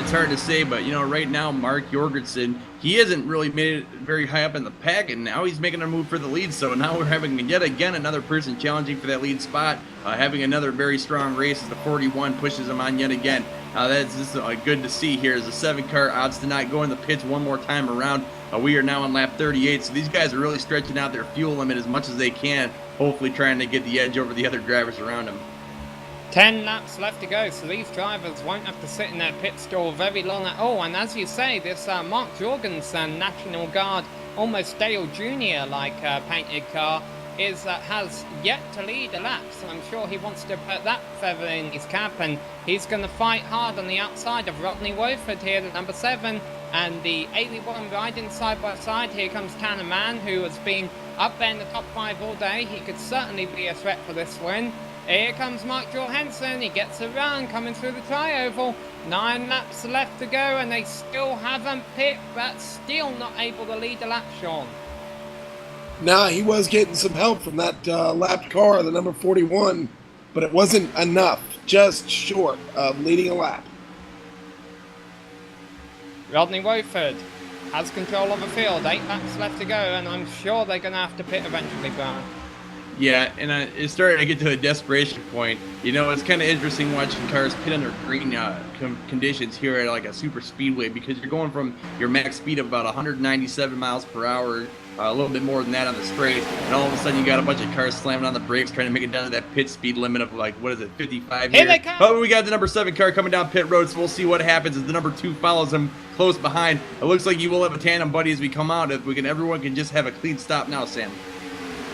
It's hard to say, but right now Mark Jorgensen, he hasn't really made it very high up in the pack, and now he's making a move for the lead. So now we're having yet again another person challenging for that lead spot, having another very strong race as the 41 pushes him on yet again. That's just good to see here as the 7 car odds to not go in the pits one more time around. We are now on lap 38, so these guys are really stretching out their fuel limit as much as they can, hopefully trying to get the edge over the other drivers around them. 10 laps left to go, so these drivers won't have to sit in their pit stall very long at all. And as you say, this Mark Jorgensen National Guard, almost Dale Jr. like painted car, has yet to lead a lap, so I'm sure he wants to put that feather in his cap, and he's going to fight hard on the outside of Rodney Wofford here, the number 7, and the 81 riding side by side. Here comes Tanner Mann, who has been up there in the top 5 all day. He could certainly be a threat for this win. Here comes Mark Johansson. He gets a run coming through the tri-oval. 9 laps left to go, and they still haven't pit, but still not able to lead a lap, Sean. Nah, he was getting some help from that lapped car, the number 41, but it wasn't enough, just short of leading a lap. Rodney Wofford has control of the field. 8 laps left to go, and I'm sure they're going to have to pit eventually, Brian. Yeah, and it's starting to get to a desperation point. It's kind of interesting watching cars pit under green conditions here at like a super speedway, because you're going from your max speed of about 197 miles per hour, a little bit more than that on the straight, and all of a sudden you got a bunch of cars slamming on the brakes trying to make it down to that pit speed limit of 55 here. Here they come! Oh, we got the number 7 car coming down pit road, so we'll see what happens as the number 2 follows him close behind. It looks like you will have a tandem buddy as we come out. If everyone can just have a clean stop now, Sam.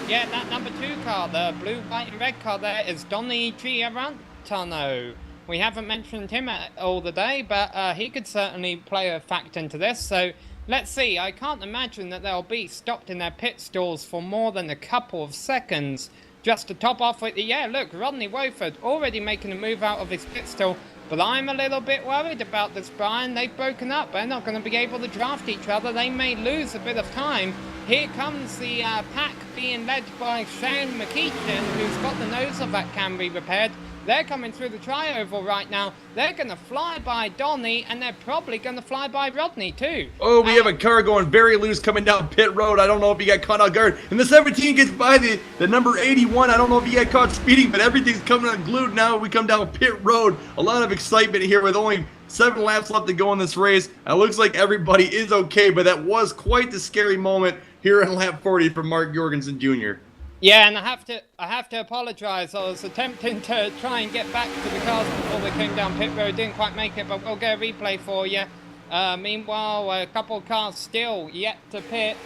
Yeah, that number 2 car, the blue, white and red car there, is Donny Giarantano. We haven't mentioned him all the day, but he could certainly play a factor into this. So let's see. I can't imagine that they'll be stopped in their pit stalls for more than a couple of seconds just to top off with look, Rodney Wofford already making a move out of his pit stall. But I'm a little bit worried about this, Brian. They've broken up. They're not going to be able to draft each other. They may lose a bit of time. Here comes the pack being led by Shane McCheechin, who's got the nose of that Camry repaired. They're coming through the tri-oval right now. They're going to fly by Donny, and they're probably going to fly by Rodney, too. Oh, we have a car going very loose coming down pit road. I don't know if he got caught off guard. And the 17 gets by the number 81. I don't know if he got caught speeding, but everything's coming unglued now. We come down pit road. A lot of excitement here with only 7 laps left to go in this race. It looks like everybody is okay, but that was quite the scary moment here in lap 40 from Mark Jorgensen Jr. Yeah, and I have to apologise. I was attempting to try and get back to the cars before they came down pit road. Didn't quite make it, but we'll get a replay for you. Meanwhile, a couple of cars still yet to pit.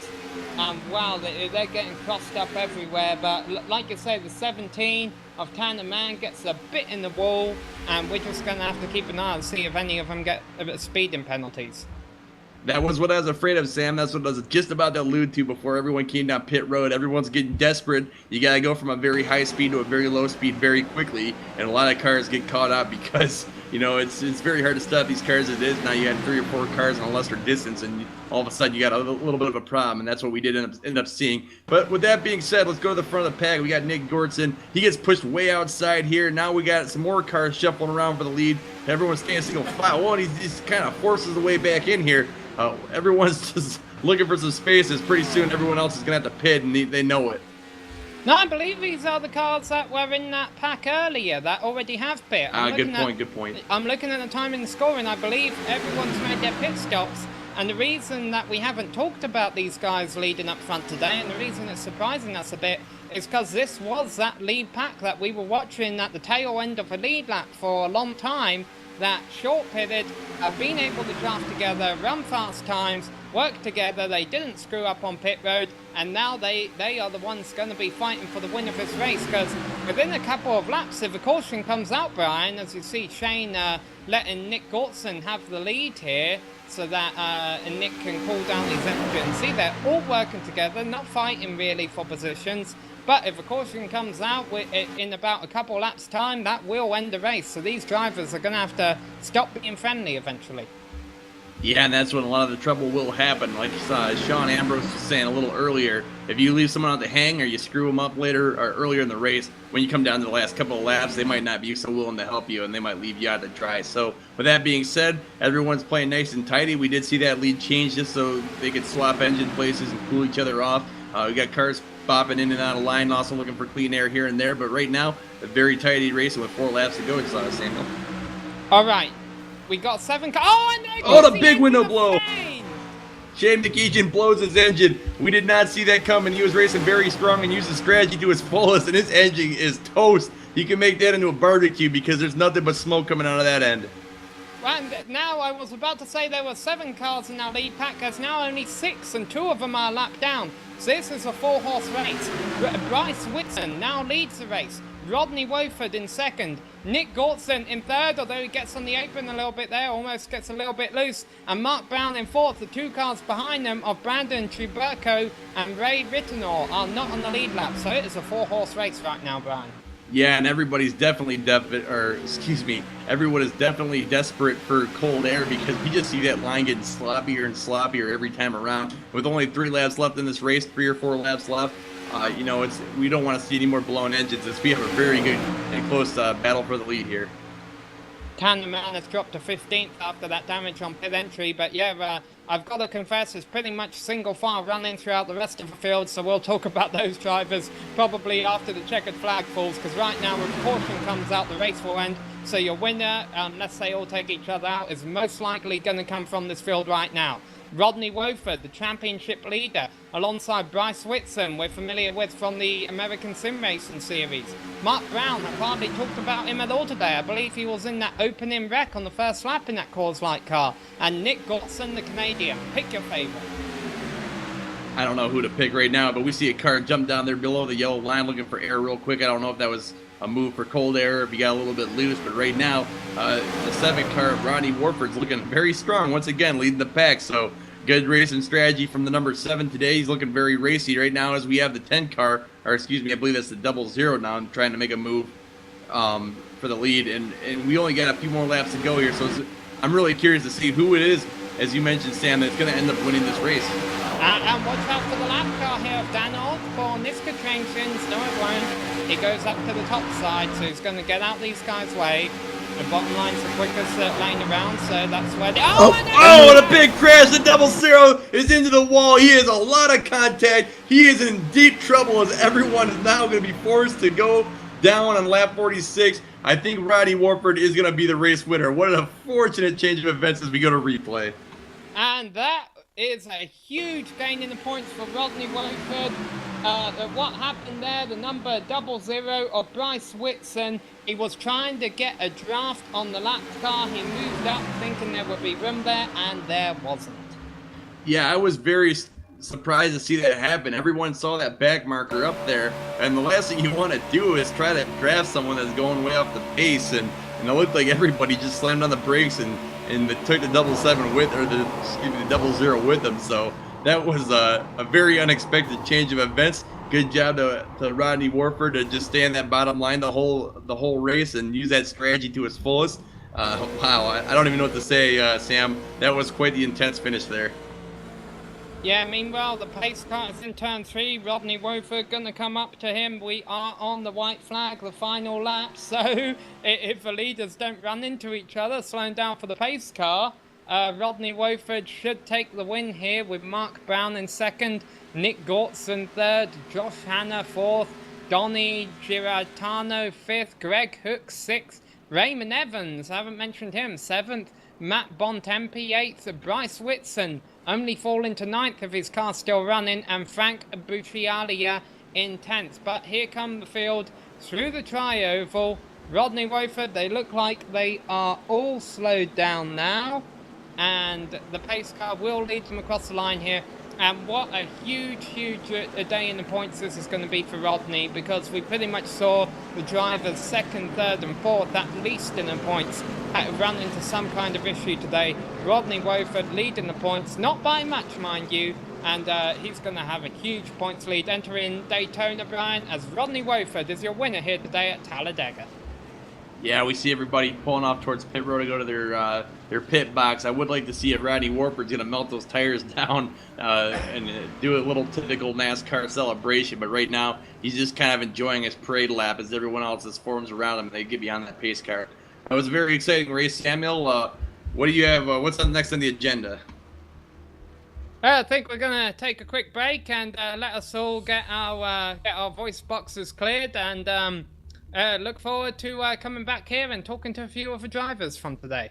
Wow, they're getting crossed up everywhere. But like you say, the 17 of Tanner Mann gets a bit in the wall, and we're just going to have to keep an eye and see if any of them get speeding penalties. That was what I was afraid of, Sam. That's what I was just about to allude to before everyone came down pit road. Everyone's getting desperate. You got to go from a very high speed to a very low speed very quickly, and a lot of cars get caught up because, you know, it's very hard to stop these cars as it is. Now you had 3 or 4 cars in a lesser distance, and all of a sudden you got a little bit of a problem, and that's what we did end up seeing. But with that being said, let's go to the front of the pack. We got Nick Gortson. He gets pushed way outside here. Now we got some more cars shuffling around for the lead. Everyone's staying single file. Well, and he just kind of forces the way back in here. Everyone's just looking for some spaces. Pretty soon everyone else is going to have to pit, and they know it. No, I believe these are the cars that were in that pack earlier that already have pit. Good point. I'm looking at the time in the score, and I believe everyone's made their pit stops. And the reason that we haven't talked about these guys leading up front today, and the reason it's surprising us a bit, is because this was that lead pack that we were watching at the tail end of a lead lap for a long time, that short pitted, have been able to draft together, run fast times, work together. They didn't screw up on pit road, and now they are the ones going to be fighting for the win of this race, because within a couple of laps, if a caution comes out, Brian, as you see Shane letting Nick Gortson have the lead here, so that Nick can cool down his engine. See, they're all working together, not fighting really for positions. But if a caution comes out in about a couple laps time, that will end the race. So these drivers are going to have to stop being friendly eventually. Yeah, and that's when a lot of the trouble will happen. Like Sean Ambrose was saying a little earlier, if you leave someone out to hang or you screw them up later or earlier in the race, when you come down to the last couple of laps, they might not be so willing to help you, and they might leave you out to dry. So with that being said, everyone's playing nice and tidy. We did see that lead change just so they could swap engine places and cool each other off. We got cars bopping in and out of line, also looking for clean air here and there. But right now, a very tidy race with 4 laps to go, Samuel. All right. We got 7 cars. Oh, the big window blow. Shane McEachin blows his engine. We did not see that coming. He was racing very strong and used his strategy to his fullest, and his engine is toast. You can make that into a barbecue because there's nothing but smoke coming out of that end. Well, now I was about to say there were 7 cars in our lead pack. There's now only 6, and 2 of them are lapped down. So this is a 4-horse race. Bryce Whitson now leads the race. Rodney Wofford in second. Nick Gortson in third, although he gets on the apron a little bit there, almost gets a little bit loose. And Mark Brown in fourth. The 2 cars behind them of Brandon Truberco and Ray Rittenor are not on the lead lap. So it is a 4-horse race right now, Brian. Yeah, and everybody's definitely everyone is definitely desperate for cold air because we just see that line getting sloppier and sloppier every time around. With only 3 laps left in this race, 3 or 4 laps left, we don't want to see any more blown engines as we have a very good and close battle for the lead here. Candyman has dropped to 15th after that damage on pit entry, but yeah, I've got to confess, it's pretty much single file running throughout the rest of the field, so we'll talk about those drivers probably after the checkered flag falls, because right now if caution comes out, the race will end. So your winner, unless they all take each other out, is most likely going to come from this field right now. Rodney Wofford, the championship leader, alongside Bryce Whitson, we're familiar with from the American Sim Racing Series. Mark Brown, I've hardly talked about him at all today. I believe he was in that opening wreck on the first lap in that Coors Light car. And Nick Gortson, the Canadian. Pick your favourite. I don't know who to pick right now, but we see a car jump down there below the yellow line looking for air real quick. I don't know if that was a move for cold air, if he got a little bit loose, but right now, the 7 car of Rodney Warford's looking very strong, once again, leading the pack, so good racing strategy from the number 7 today. He's looking very racy right now as we have the 10 car, or excuse me, I believe that's the 00 now, I'm trying to make a move for the lead, and we only got a few more laps to go here, so I'm really curious to see who it is, as you mentioned, Sam, that's going to end up winning this race. And watch out for the lap car here of Dan Osborne. This could change things. No, it won't. He goes up to the top side, so he's going to get out these guys' way. The bottom line's the quickest lane around, so that's where... What a big crash! The 00 is into the wall. He has a lot of contact. He is in deep trouble as everyone is now going to be forced to go down on lap 46. I think Rodney Warford is going to be the race winner. What an unfortunate change of events as we go to replay. And that is a huge gain in the points for Rodney Wofford. What happened there, the number 00 of Bryce Whitson, he was trying to get a draft on the lap car. He moved up thinking there would be room there, and there wasn't. Yeah, I was very surprised to see that happen. Everyone saw that back marker up there, and the last thing you want to do is try to draft someone that's going way off the pace, and it looked like everybody just slammed on the brakes and and took the double 7 with, or the double 0 with him. So that was a very unexpected change of events. Good job to Rodney Warford to just stay on that bottom line the whole race and use that strategy to its fullest. Wow, I don't even know what to say, Sam. That was quite the intense finish there. Yeah, meanwhile, the pace car is in turn 3. Rodney Woford going to come up to him. We are on the white flag, the final lap. So if the leaders don't run into each other, slowing down for the pace car, Rodney Woford should take the win here with Mark Brown in second, Nick Gortson third, Josh Hanna fourth, Donny Giratano fifth, Greg Hook sixth, Raymond Evans, I haven't mentioned him, seventh, Matt Bontempi eighth, Bryce Whitson only falling to ninth if his car's still running, and Frank Buccialia in 10th. But here come the field through the tri-oval. Rodney Woford, they look like they are all slowed down now, and the pace car will lead them across the line here. And what a huge day in the points this is going to be for Rodney, because we pretty much saw the drivers second, third and fourth, at least in the points, run into some kind of issue today. Rodney Woford leading the points, not by much mind you, and he's going to have a huge points lead entering Daytona, Brian, as Rodney Woford is your winner here today at Talladega. Yeah, we see everybody pulling off towards pit road to go to their pit box. I would like to see if Rodney Warford's going to melt those tires down and do a little typical NASCAR celebration. But right now, he's just kind of enjoying his parade lap as everyone else just forms around him and they get behind that pace car. It was a very exciting race, Samuel. What do you have? What's up next on the agenda? I think we're going to take a quick break and let us all get our voice boxes cleared, and look forward to coming back here and talking to a few of the drivers from today.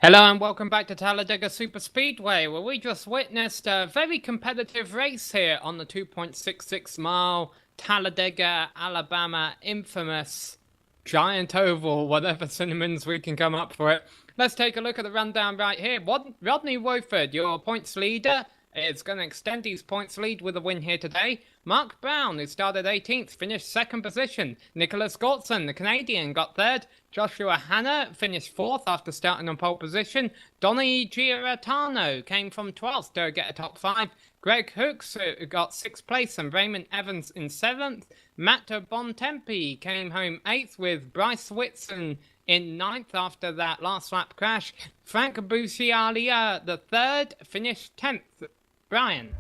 Hello and welcome back to Talladega Superspeedway, where we just witnessed a very competitive race here on the 2.66 mile Talladega, Alabama infamous giant oval, whatever synonyms we can come up for it. Let's take a look at the rundown right here. Rodney Wofford, your points leader, is going to extend his points lead with a win here today. Mark Brown, who started 18th, finished 2nd position. Nicholas Gortson, the Canadian, got 3rd. Joshua Hanna finished 4th after starting on pole position. Donny Giratano came from 12th to get a top 5. Greg Hooks got 6th place and Raymond Evans in 7th. Matt Bontempi came home 8th with Bryce Whitson in 9th after that last lap crash. Frank Bucialia, the 3rd, finished 10th. Brian.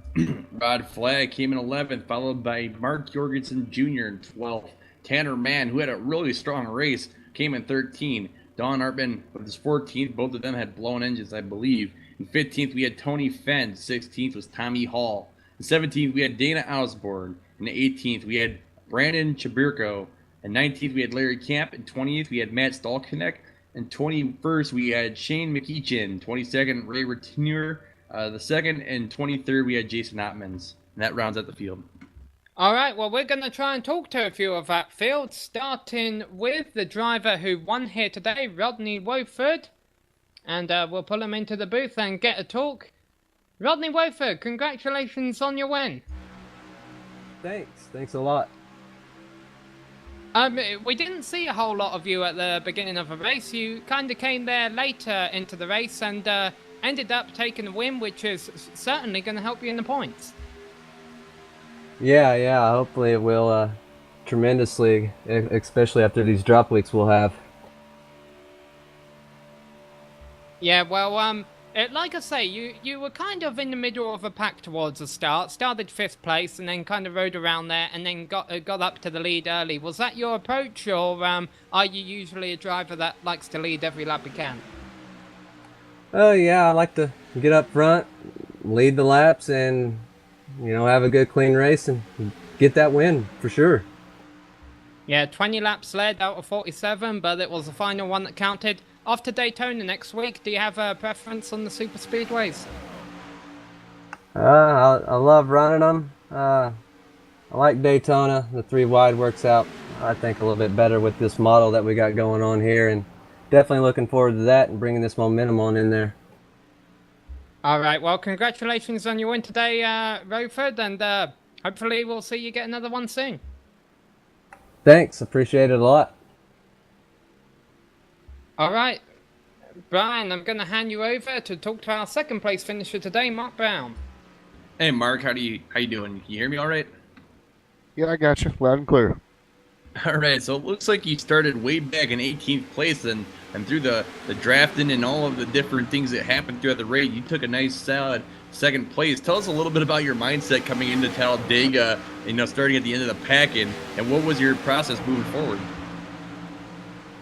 Rod Flagg came in 11th, followed by Mark Jorgensen Jr. in 12th. Tanner Mann, who had a really strong race, came in 13th. Don Artman with his 14th. Both of them had blown engines, I believe. In 15th, we had Tony Fenn. 16th was Tommy Hall. In 17th, we had Dana Osborne. In 18th, we had Brandon Chabirko. In 19th, we had Larry Camp. In 20th, we had Matt Stolkenek. In 21st, we had Shane McEachin. 22nd, Ray Retinuer. The 2nd and 23rd, we had Jason Ottmans. And that rounds out the field. All right, well, we're going to try and talk to a few of that field, starting with the driver who won here today, Rodney Wofford. And we'll pull him into the booth and get a talk. Rodney Wofford, congratulations on your win. Thanks a lot. We didn't see a whole lot of you at the beginning of the race. You kind of came there later into the race and ended up taking a win, which is certainly going to help you in the points. Yeah, hopefully it will tremendously, especially after these drop weeks we'll have. Yeah, well, like I say, you were kind of in the middle of a pack towards the start. Started 5th place and then kind of rode around there and then got up to the lead early. Was that your approach, or are you usually a driver that likes to lead every lap he can? Oh yeah, I like to get up front, lead the laps, and have a good clean race and get that win for sure. Yeah, 20 laps led out of 47, but it was the final one that counted. Off to Daytona next week. Do you have a preference on the super speedways? I love running them. I like Daytona. The 3 wide works out, I think, a little bit better with this model that we got going on here, and definitely looking forward to that and bringing this momentum on in there. All right, well, congratulations on your win today, Wofford, and hopefully we'll see you get another one soon. Thanks, appreciate it a lot. All right, Brian, I'm going to hand you over to talk to our 2nd place finisher today, Mark Brown. Hey, Mark, how you doing? Can you hear me all right? Yeah, I got you. Loud and clear. All right, so it looks like you started way back in 18th place, and through the drafting and all of the different things that happened throughout the race, you took a nice, solid 2nd place. Tell us a little bit about your mindset coming into Talladega, starting at the end of the pack, and what was your process moving forward?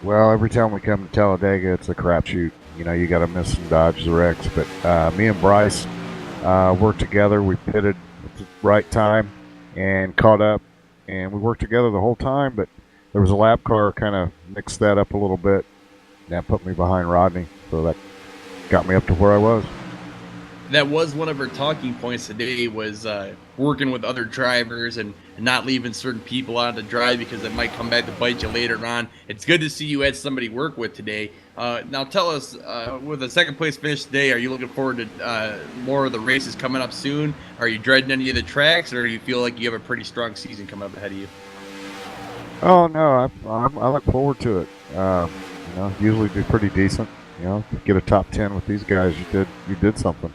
Well, every time we come to Talladega, it's a crapshoot. You got to miss and dodge the wrecks. But me and Bryce worked together. We pitted at the right time and caught up. And we worked together the whole time, but there was a lap car kind of mixed that up a little bit. That put me behind Rodney, so that got me up to where I was. That was one of our talking points today, was working with other drivers and not leaving certain people out of the drive because it might come back to bite you later on. It's good to see you had somebody to work with today. Now tell us, with the 2nd place finish today, are you looking forward to more of the races coming up soon? Are you dreading any of the tracks, or do you feel like you have a pretty strong season coming up ahead of you? Oh, no, I look forward to it. Usually do pretty decent. Get a top 10 with these guys, you did something.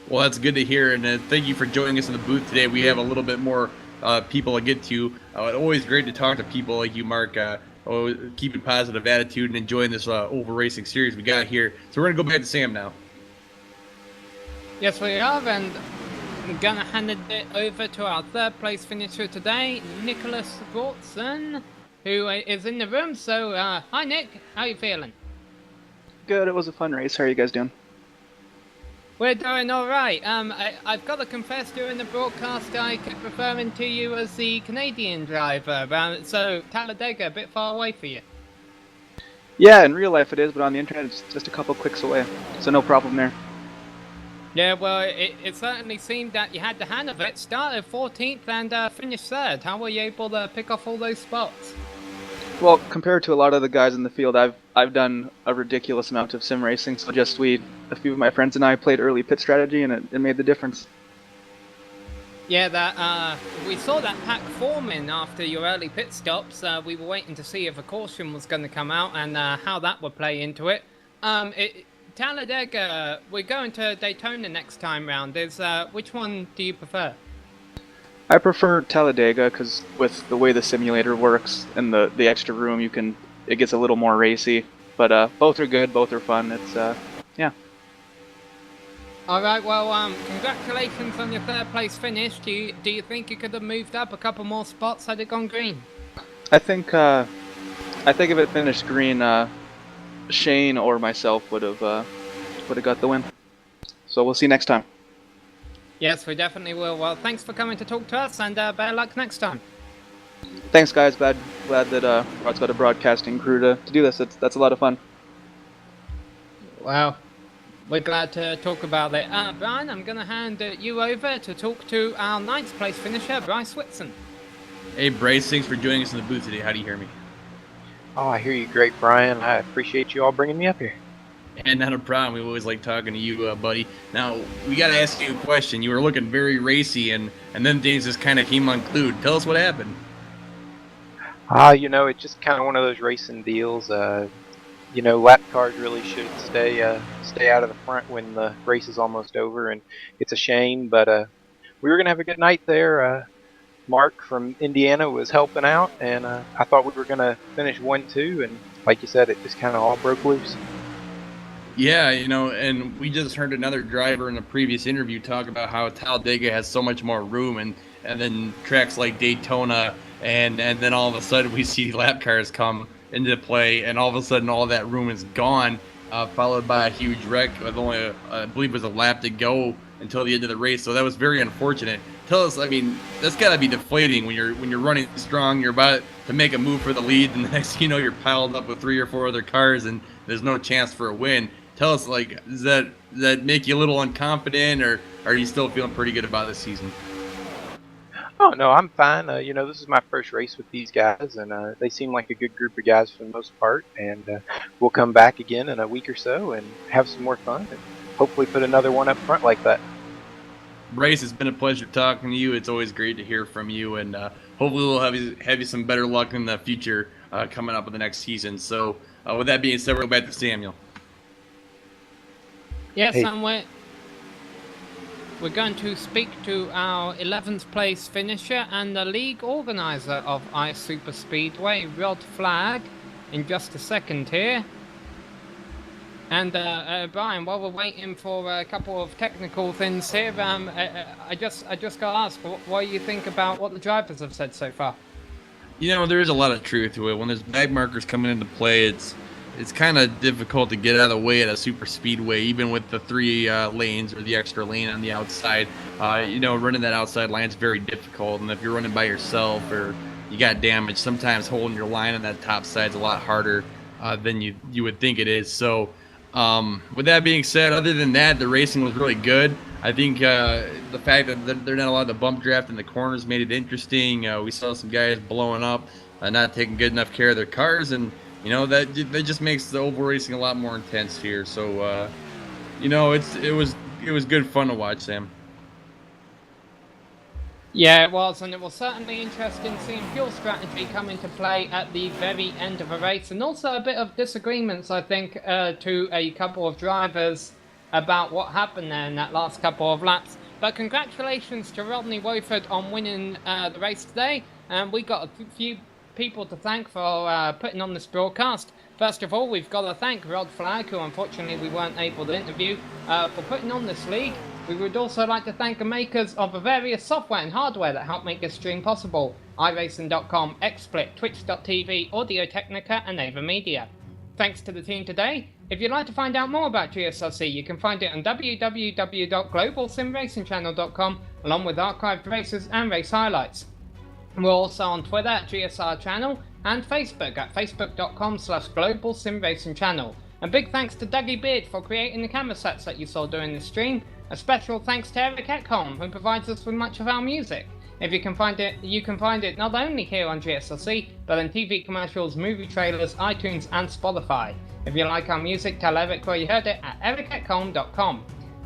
Well, that's good to hear, and thank you for joining us in the booth today. We have a little bit more people to get to. Always great to talk to people like you, Mark, keeping positive attitude and enjoying this oval racing series we got here. So we're going to go back to Sam now. Yes, we are, and I'm going to hand it over to our 3rd place finisher today, Nicholas Gortson, who is in the room. So, hi, Nick. How are you feeling? Good. It was a fun race. How are you guys doing? We're doing all right. I've got to confess, during the broadcast, I kept referring to you as the Canadian driver. So Talladega, a bit far away for you. Yeah, in real life it is, but on the internet it's just a couple clicks away, so no problem there. Yeah, well, it certainly seemed that you had the hand of it. Started 14th and finished 3rd. How were you able to pick off all those spots? Well, compared to a lot of the guys in the field, I've done a ridiculous amount of sim racing. So just a few of my friends and I played early pit strategy, and it made the difference. Yeah, that we saw that pack forming after your early pit stops. We were waiting to see if a caution was going to come out and how that would play into it. Talladega, we're going to Daytona next time round. Which one do you prefer? I prefer Talladega because with the way the simulator works and the extra room, it gets a little more racy. But both are good, both are fun. Yeah. All right. Well, congratulations on your 3rd place finish. Do you think you could have moved up a couple more spots had it gone green? I think if it finished green, Shane or myself would have got the win. So we'll see next time. Yes, we definitely will. Well, thanks for coming to talk to us, and better luck next time. Thanks, guys. Glad that Rod's got a broadcasting crew to do this. That's a lot of fun. Well, we're glad to talk about it. Brian, I'm going to hand you over to talk to our 9th place finisher, Bryce Whitson. Hey, Bryce, thanks for joining us in the booth today. How do you hear me? Oh, I hear you great, Brian. I appreciate you all bringing me up here. And not a problem. We always like talking to you, buddy. Now, we got to ask you a question. You were looking very racy, and then things just kind of came unglued. Tell us what happened. It's just kind of one of those racing deals. Lap cars really should stay out of the front when the race is almost over, and it's a shame, but we were going to have a good night there. Mark from Indiana was helping out, and I thought we were going to finish 1-2, and like you said, it just kind of all broke loose. Yeah, and we just heard another driver in a previous interview talk about how Talladega has so much more room, and then tracks like Daytona, and then all of a sudden we see lap cars come into play, and all of a sudden all that room is gone, followed by a huge wreck with only, I believe it was a lap to go until the end of the race. So that was very unfortunate. Tell us, that's got to be deflating when you're running strong, you're about to make a move for the lead, and the next thing you know, you're piled up with 3 or 4 other cars, and there's no chance for a win. Tell us, does that make you a little unconfident, or are you still feeling pretty good about this season? Oh, no, I'm fine. This is my first race with these guys, and they seem like a good group of guys for the most part, and we'll come back again in a week or so and have some more fun, and hopefully put another one up front like that. Bryce, it's been a pleasure talking to you. It's always great to hear from you, and hopefully we'll have you some better luck in the future coming up in the next season. So with that being said, we'll go back to Samuel. Yes, Hey. and we're going to speak to our 11th place finisher and the league organizer of iSuperSpeedway, Rod Flagg, in just a second here. And Brian, while we're waiting for a couple of technical things here, I just got to ask, what do you think about what the drivers have said so far? There is a lot of truth to it. When there's bag markers coming into play, it's kind of difficult to get out of the way at a super speedway, even with the 3 lanes or the extra lane on the outside. Running that outside line is very difficult, and if you're running by yourself or you got damage, sometimes holding your line on that top side is a lot harder than you would think it is. So with that being said, other than that, the racing was really good. I think the fact that they're not allowed to bump draft in the corners made it interesting. We saw some guys blowing up, not taking good enough care of their cars, and that just makes the oval racing a lot more intense here. So it was good fun to watch, Sam. Yeah, it was, and it was certainly interesting seeing fuel strategy come into play at the very end of a race, and also a bit of disagreements, I think, to a couple of drivers about what happened there in that last couple of laps. But congratulations to Rodney Wofford on winning the race today, and we got a few people to thank for putting on this broadcast. First of all, we've got to thank Rod Flagg, who unfortunately we weren't able to interview, for putting on this league. We would also like to thank the makers of the various software and hardware that help make this stream possible: iRacing.com, XSplit, Twitch.tv, Audio Technica, and Ava Media. Thanks to the team today. If you'd like to find out more about GSRC, you can find it on www.globalsimracingchannel.com, along with archived races and race highlights. We're also on Twitter at GSR Channel, and Facebook at facebook.com/Global Sim Racing Channel. And big thanks to Dougie Beard for creating the camera sets that you saw during the stream. A special thanks to Eric Ekholm, who provides us with much of our music. If you can find it not only here on GSLC, but in TV commercials, movie trailers, iTunes and Spotify. If you like our music, tell Eric where you heard it at ericekholm.com.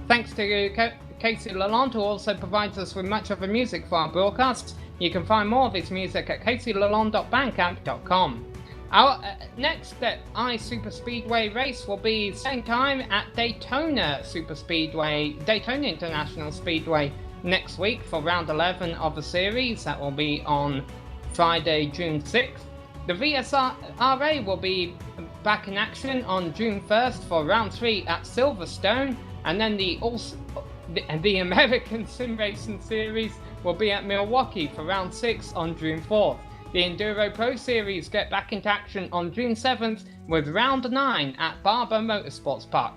Thanks to Casey Lalonde, who also provides us with much of the music for our broadcasts. You can find more of his music at caseylalonde.bandcamp.com. Our next iSuperSpeedway race will be same time at Daytona International Speedway next week for round 11 of the series. That will be on Friday, June 6th. The VSRA will be back in action on June 1st for round 3 at Silverstone, and then the American Sim Racing Series will be at Milwaukee for round 6 on June 4th. The Enduro Pro Series get back into action on June 7th with round 9 at Barber Motorsports Park.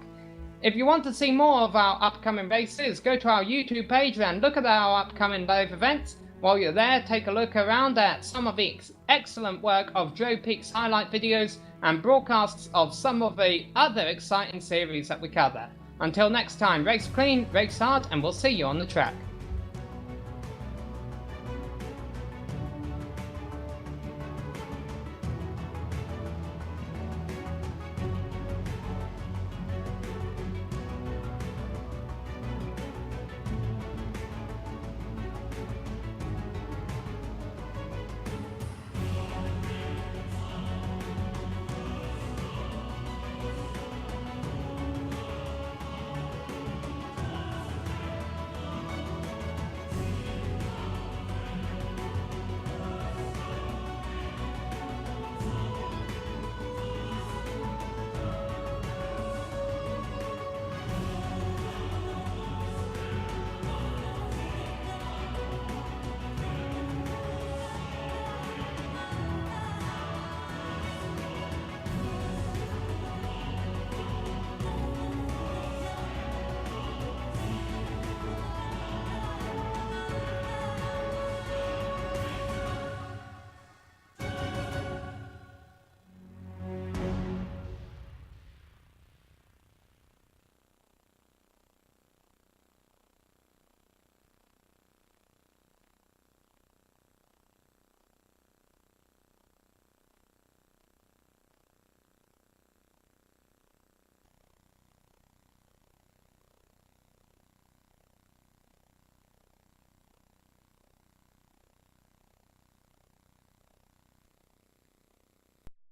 If you want to see more of our upcoming races, go to our YouTube page and look at our upcoming live events. While you're there, take a look around at some of the excellent work of Joe Peak's highlight videos and broadcasts of some of the other exciting series that we cover. Until next time, race clean, race hard, and we'll see you on the track.